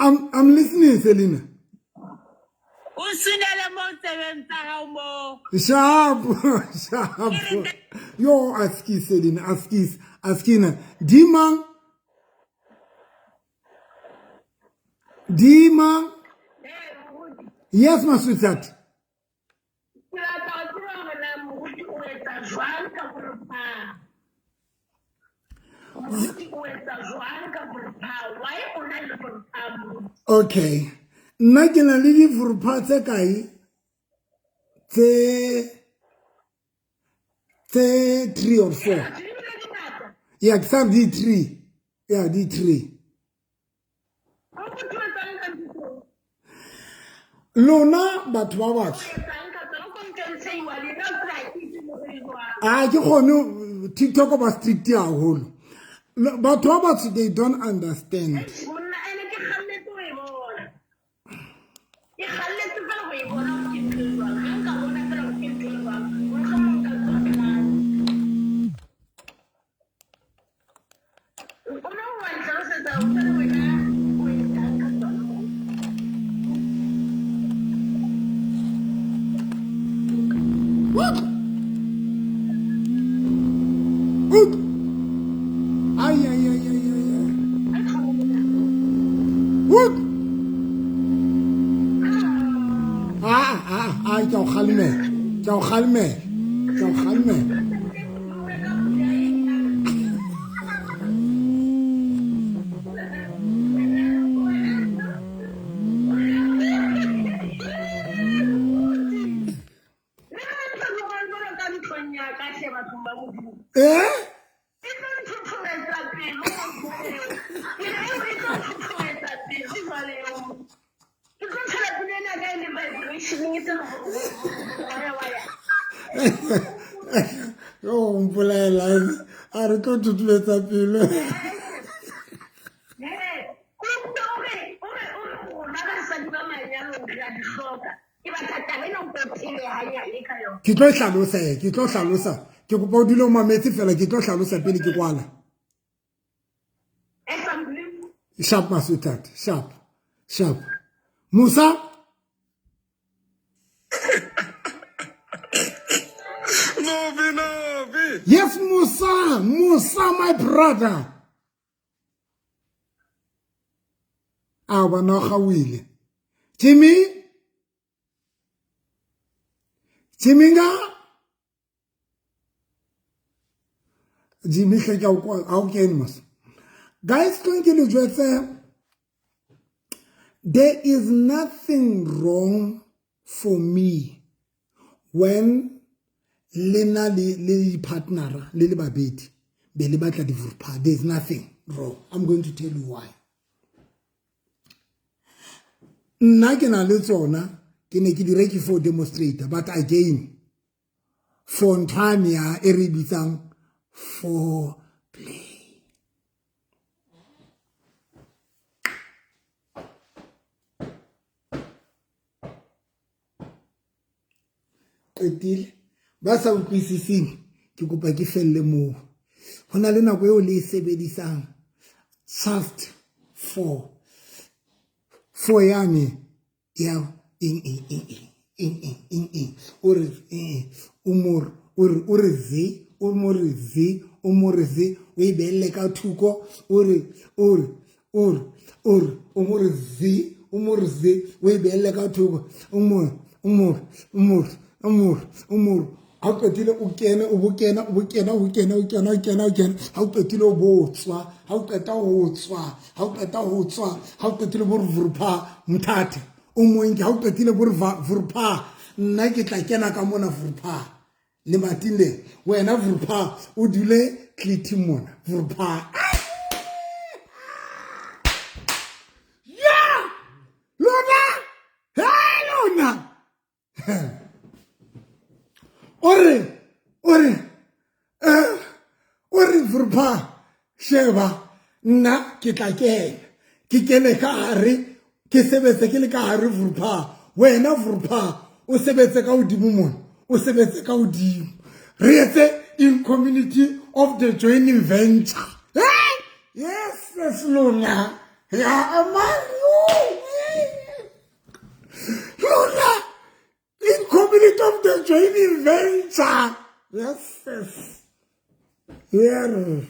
I'm listening, Selina. O sunele mo tsebeng tsa hao mo. Sharp. Yo, aski, Selina, askina. Dima. Yes, my sweetheart. Okay. Nna ke na le difurpa tse kae tse 3 or 4. Yeah, ke sa di 3. Yeah, di 3. Lona batho ba batsho. Ke gone TikTok ba strict haholo. Batho ba batsho, they don't understand. Ciao khalme. Oh, mpolela a re tlo tutubetsa pelo. Ke tlo hlalosa ke kopa o dilo mametse fela ke tlo hlalosa pele ke kwala. Sharp masutat, sharp. Musa? Novi. Yes, Musa, my brother. Awa no khawile. Jimmy nga? Jimmy ke ka o kene mas. Guys, there is nothing wrong for me when Lena le partner le babedi be le batla divurpa. There is nothing wrong. I'm going to tell you why. Nna ke na le tsona ke ne ke di reki for demonstrator, but again for ntanya e re bitsang for play. Etile ba sa utlwisising ke kopa ke felle moo. Hona le nako eo le e sebedisang just for yane ya umorzi o ibelle ka thuko umorzi o ibelle ka thuko umor ha o qetile o kene o bokena ha o qetile o botswa ha o qeta ho tswa ha o qetile bo vurpa mthate o moenke ha o qetile bo vurpa nna ke tla kena ka mona vurpa le matile wena vurpa o dule kliti mona vurpa. Yeah, Vurpa sheba nna ke tla kene ka hare ke sebetse ke le ka hare Vurpa wena Vurpa o sebetse ka hodimo mona o sebetse ka hodimo re etse in community of the joining venture yes Luna ya amanu Luna in community of the joining venture yes here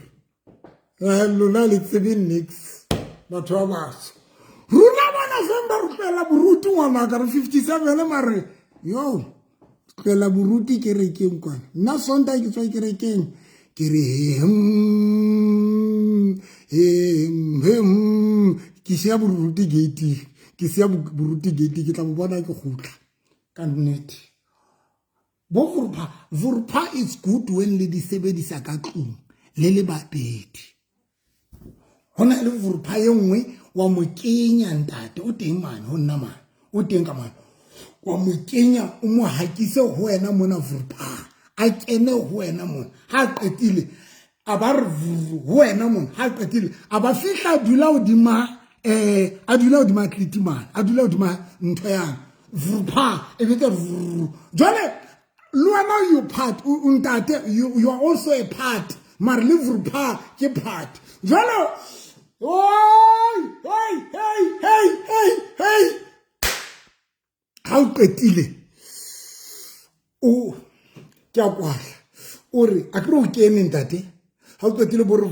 Luna le tsebe nix batho ba baso runa bana semba rupela buruti ngwana ka re 57 mare yo tlela buruti ke rekeng kwana nna sonta ke tswa ke rekeng ke re ke sia buruti gate ke tla mo bona ke gutla ka nnete bo Vurpa is good when le di sebedisa ka tlung le le babedi hona le Vurpa ye nngwe wa mo kenya ntate o teng mane ho nna mane o teng ka mane wa mo kenya o mo hakise ho wena mona Vurpa a kene ho wena mona ha qetile a ba re ho wena mona ha qetile a ba fihla dula hodima klitimana a dula hodima ntho yang Vurpa e bete jole luana you part untate you are also a part mar le Vurpa ke part jole hey how qetile o ke a kwala o re a ke re o kene ntate ha o qetile bo re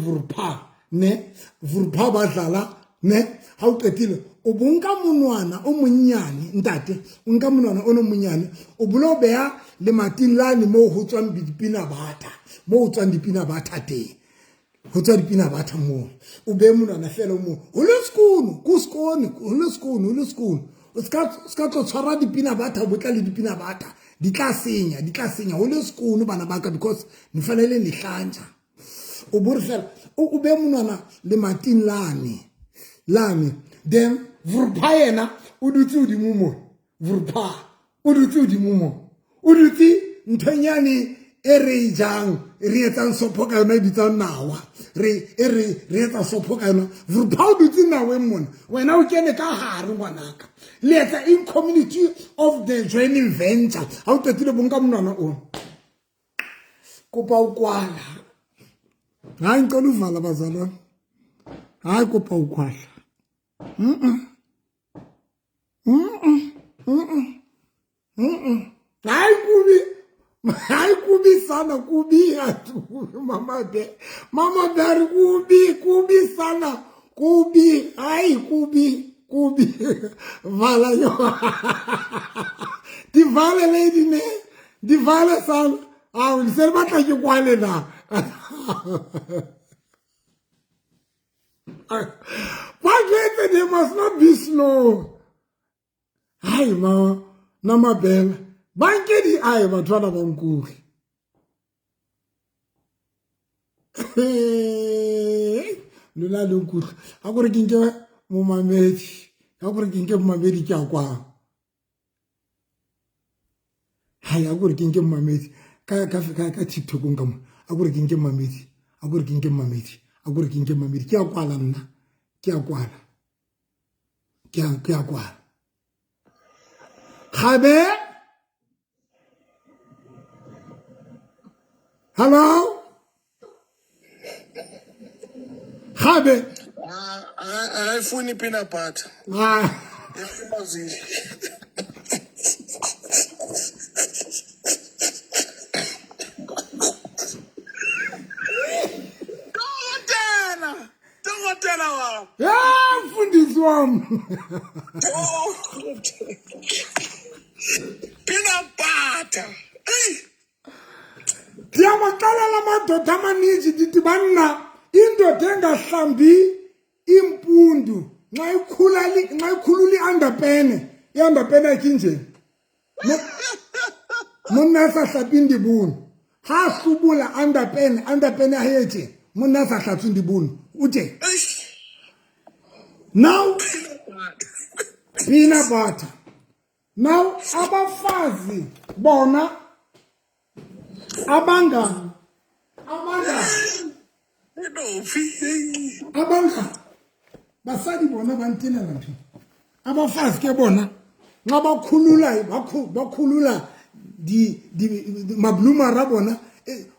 Vurpa ba dlala ne ha o qetile o bonka monwana o monnyane ntate o nka monwana o no monnyane o bulo beya le matilane mo ho tswang dipina bata mo ho tswang dipina bata teng ho tswa dipina bata mo o be monwana fela mo o le skunu ku skone o le skunu o ska tlo tshwara dipina bata botla le dipina bata di tla senya o le skunu bana baka because ni fanele ni hlanja o bore fela o be monwana le matilane lami then Vurpa yena o dutse hodimo mo Vurpa o dutse hodimo mo o dutse nthonyane e re jang re etsang sopho ka yona bitsa nawa re etsa sopho ka yona Vurpa o dutse nawe mona wena o kene ka hare ngwanaka le etsa in community of the joining venture ha o qetile bonka monwana o kopa o kwala ha nkolo vala bazalwane ha kopa o kwala Hai kubi sana kubi atu mama bear kubi sana kubi hai kubi vala yo di vala lady ne di vala sana will ser batla ke kwale na but they must not be slow. Hi, ma, nama bella. Banke di ai batwana bankuri. Lula lunkuri. Akore kinke mumamedi. Akore kinke mumamedi kya kwa. Hai, akore kinke mumamedi. Ka TikTok ngam. Akore kinke mumamedi. Akore kinke mumamedi. Akore kinke mumamedi. Kya kwa lamna. Kya kwa. Khabe? Hello? Khabe? I funi peanut butter. Ya mfundisi wami. Peanut butter. Ndiyabaqala lamadoda amaninzi ndithi banna indoda engahlambi impundu nxa ikhulula i-underpene i-underpene yakhe injeni monna sa hlapi ndibunu ha hlubula underpene ya hetse monna sa hlapi ndibunu uje now peanut butter now abafazi bona abanga No, fi. Abanka basadi bona ba ntenela ntho abafazi ke bona nxa bakhulula di mabluma ra bona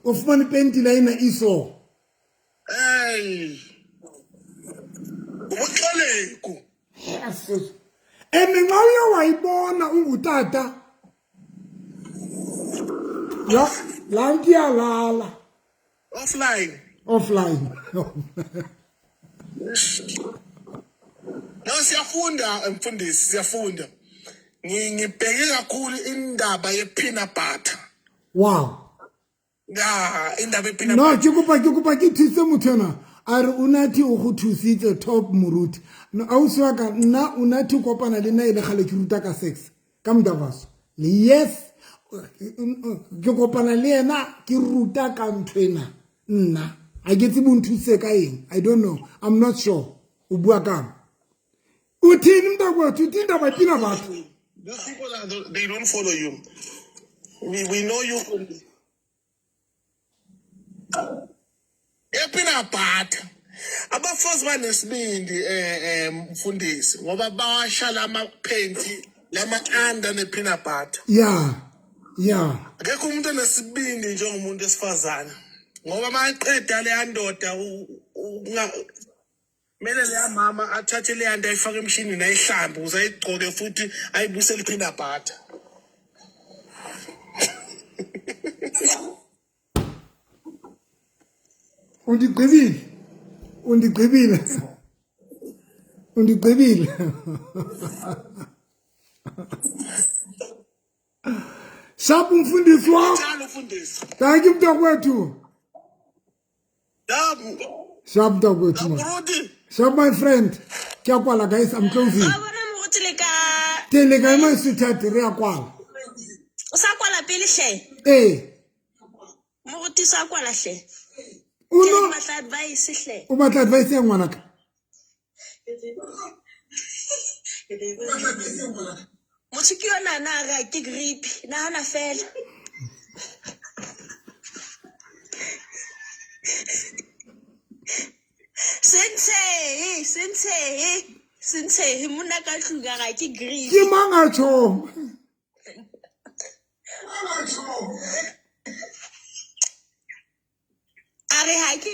o fumane penti la ina iso Hey. Ubuxoleko. ene nxa uye wayibona ungutata ya la nkiyalala offline No, siyafunda mfundisi, siyafunda. Ngibheke kakhulu indaba ye-peanut butter. wow Ya, indaba ye-peanut no butter. ke kopa ke thuse motho ena a re o nathi o go thusitse top moruti no ausi wa ka nna o nathi o kopana le nna e le gale ke ruta ka sex ka Mdavazo yes ke kopana le yena ke ruta ka ntho ena nna a ke tsebe o nthuse ka eng I don't know I'm not sure o bua kang uthini mntakwethu uthini ndaba peanut butter These people, they don't follow you. We know you. Peanut butter. Abafazi banesibindi mfundisi ngoba bawashala amaphenti lama under ne-peanut butter. yeah Akekho umuntu onesibindi njengomuntu esifazana ngoba maqeda le andoda mele le mama athathe le anda ayifake emshinini ayihlambe ukuze ayigcoke futhi ayibusele peanut butter. undigqibile sharp umfundisi wakho Njalo mfundisi. thank you mntakwethu sharp mntakwethu Muruti. sharp my friend ke a kwala guys I'm closing Wa bona moruti le ka tele ka ma sweetheart re a kwala o sa kwala pele hle moruti sa kwala hle uno batla advice hle o batla advice ya ngwana ka motho ke yona na ga ke grip na hana fela sentse monna ka tluga ga ke grip ke mangatsho are ha ke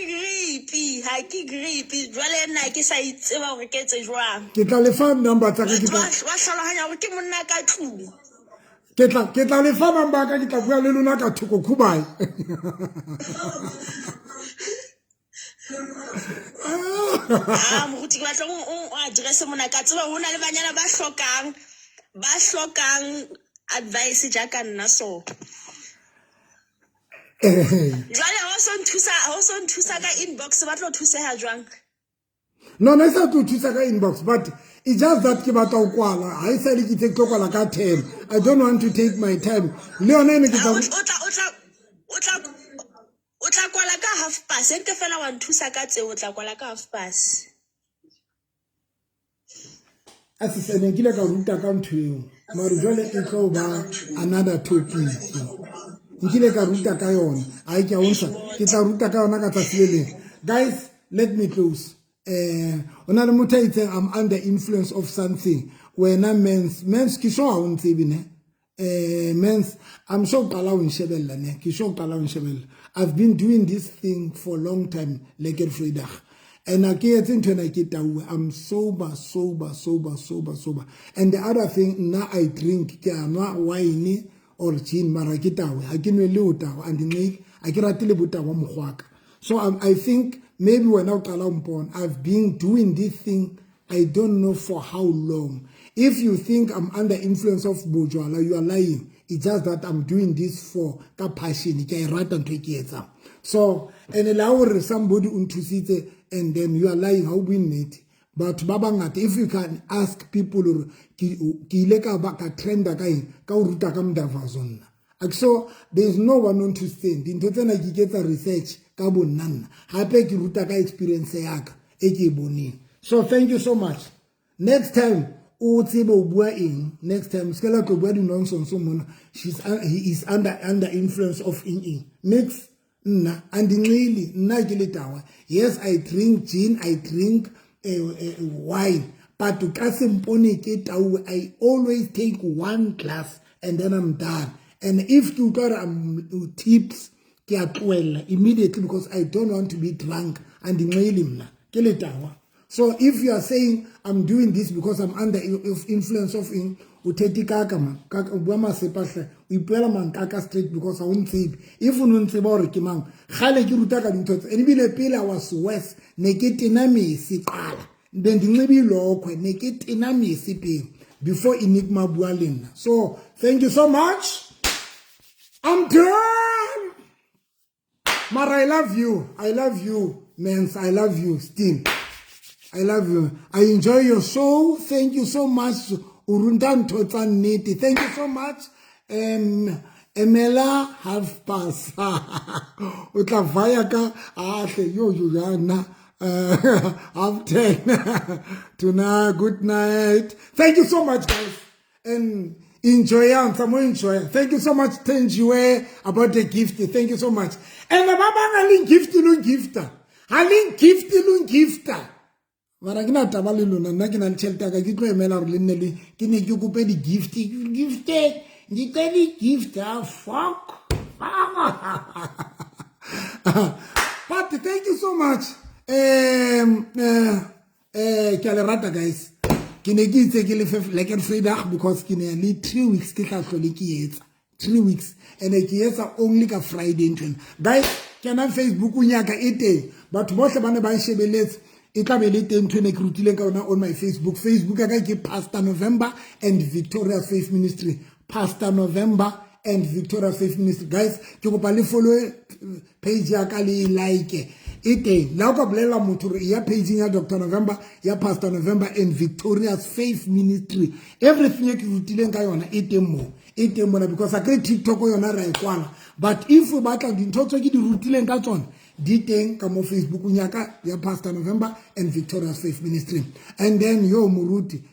grip jwale nna ke sa itseba gore ke etse jwang ke tla lefa number tsa ka ke wa tla hlaloganya gore ke monna ka tlung ke tla lefa number ka ke tla bua le lona ka thoko khubai moruti ke batla o address mona ka tseba hona le banyana ba hlokang advice jaaka nna so jwale ha o so nthusa ka inbox ba tlo thuseha jwang no no sa to thusa ka inbox but it's just that ke batla o kwala ha isa le ke tlo kwala ka 10 I don't want to take my time le yona ene ke tla o tla kwala ka half past nke fela wa nthusa ka tse o tla kwala ka half past asisene kile ka ruta ka ntho eo mara jwale e tlo ba another topic nkile ka ruta ka yona a ke a unsa ke tla ruta ka yona ka tsasilele guys let me close ona le motho itseng I'm under influence of something when men's ke so ha o ntsebi ne men's I'm so qala o nshebella ne ke so qala o nshebella I've been doing this thing for a long time like a Friday and I get into I'm sober and the other thing now I drink ke anwa wine or gin mara ke tawe ha ke nwe le utawa and I ke ratile botawa mogwaka so I think maybe when I qala umpona I've been doing this thing I don't know for how long. If you think I'm under influence of bojwala, you are lying. It's just that I'm doing this for passion. So, and allow somebody untusite and then you are lying. How we need. But babangat, if you can ask people, kileka baka trenda kai kauruta kamdavazon. So there's no one on to stand. In total, I get a research kabon nan. Hape kiruta ka experience yaka eki boni. So thank you so much. Next time, next time, he is under influence of in. Next nna andinxili nna ke le tawa. Yes, I drink gin, I drink wine, but ka sempone ke tau, I always take 1 glass and then I'm done. And if you got tips, ke a tlohella immediately because I don't want to be drunk andinxili mna ke le tawa. So if you are saying I'm doing this because I'm under influence of uthethi kaka man kaka bua masepahle o ipuela man kaka straight because I won't say if o ntse ba re ke mang gale ke ruta ka dintho tse ene bile pele I was worse ne ke tena mesi qala ndinxibi lokho ne ke tena mesi pele before Enigma bua lena. So thank you so much. I'm done. Mara, I love you mans, I love you still. I love you. I enjoy your show. Thank you so much. Urundan Totan Niti. Thank you so much. Emela half pass. Utavayaka yo Juliana. Half 10. Tonight, good night. Thank you so much, guys. And enjoy. Thank you so much, Tenjue, about the gift. Thank you so much. And Baba gift gifter. Halin gifter. Mara kina tabali luna na kina chelta ka kitlo emela re lennele ke ne ke kope di gift fuck. But thank you so much. Ke le rata guys. Ke ne ke itse ke le Lekker Vrydag because ke ne le 3 weeks ke tla tlole ke etsa 3 weeks and ke etsa only ka Friday ntwen. Guys, ke na Facebook unyaka ete batho bohle bane ba shebeletse it can be on my Facebook ke Pastor November and Victoria Faith Ministry. Pastor November and Victoria Faith Ministry. Guys, ke kopa le follow page ya ka le like ite la go bolela motho ya page ya Dr. November ya Pastor November and Victoria's Faith Ministry. Everything ke rutileng ka yona ite mo because I create TikTok yona ra ikwana. But if we batla dintho tse ke di rutileng ka tsona diteng ka mo Facebook unyaka ya Pastor November and Victoria's Faith Ministry. And then yo Muruti,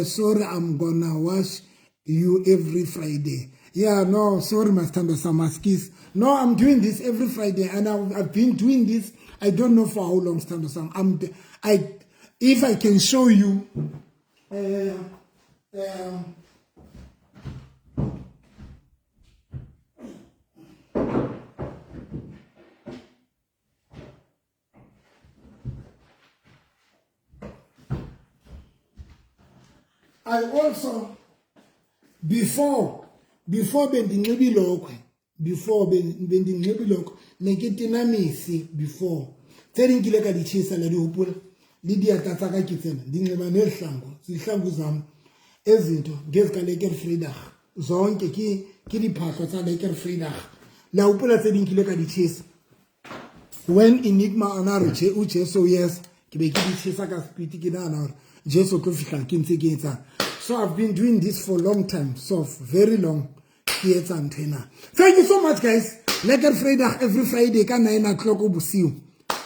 sorry, I'm gonna watch you every Friday. Yeah, no, sorry, Master Samaskis. No, I'm doing this every Friday, and I've been doing this. I don't know for how long, Stand Sam. If I can show you. I also, before bendinxibi lokho, ne ke tena mesi before. Tserinkile ka ditshisa la di hopola, le diatlatsa ka kitsena, dinxiba zihlangu zami, ezinto ngezika Lekker Vrydag. Zonke ke diphahlo tsa Lekker Vrydag. La hopola tserinkile ka ditshisa. When Enigma ana re uJesu yes, ke be ke ditshisa ka speed ke nana Jesu tlo fihla ke ntse ke etsa. So I've been doing this for a long time, so very long. Thank you so much, guys. Lekker Vrydag every Friday ka 9 o'clock obusiu.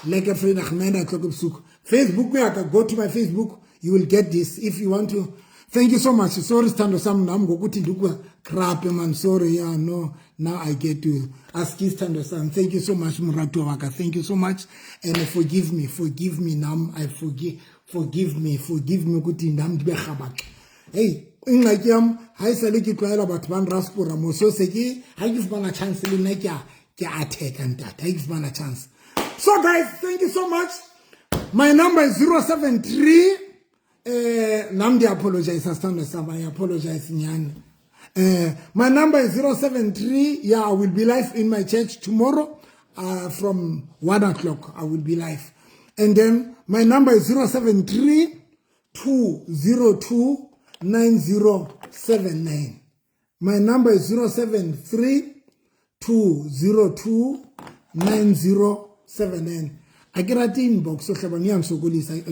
Lekker Vrydag 9 o'clock obusiu. Facebook, go to my Facebook. You will get this if you want to. Thank you so much. Sorry, Stand Sam nam gokuthi ndukwa crap man. Sorry, yeah, no. Now I get to ask you, Stand Sam. Thank you so much, Murato Waka. Thank you so much, and forgive me nam. I forgive me ukuthi ndam dibe khabaka. Hey, ingxaki yam hayisele ke tlwaela batho ban raspora moso se ke ha ke fumana chance le nna ke attack ntata ha ke fumana chance. So guys, thank you so much. My number is 073 Namdi apologize, I apologize nyani. My number is 073. Yeah, I will be live in my church tomorrow from 1 o'clock. I will be live. And then my number is 073 202 9079. My number is 073 202 9079. I get at the inbox, so I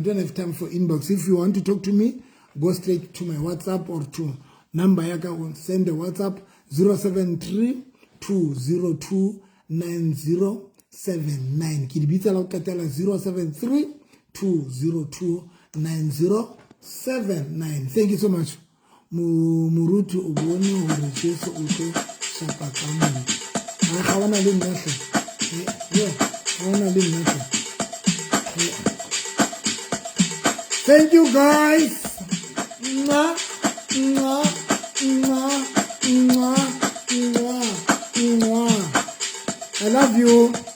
don't have time for inbox. If you want to talk to me, go straight to my WhatsApp or to number yaka, send the WhatsApp 073 202 9079. Kidibita la ukatela 073 202 9079. Thank you so much. Murutu uboni hore Jesu ute shapakamu. I hawana le nahle. Yeah, I wanna leave nothing. Thank you guys. Mwah, mwah, mwah, mwah, mwah, mwah. I love you.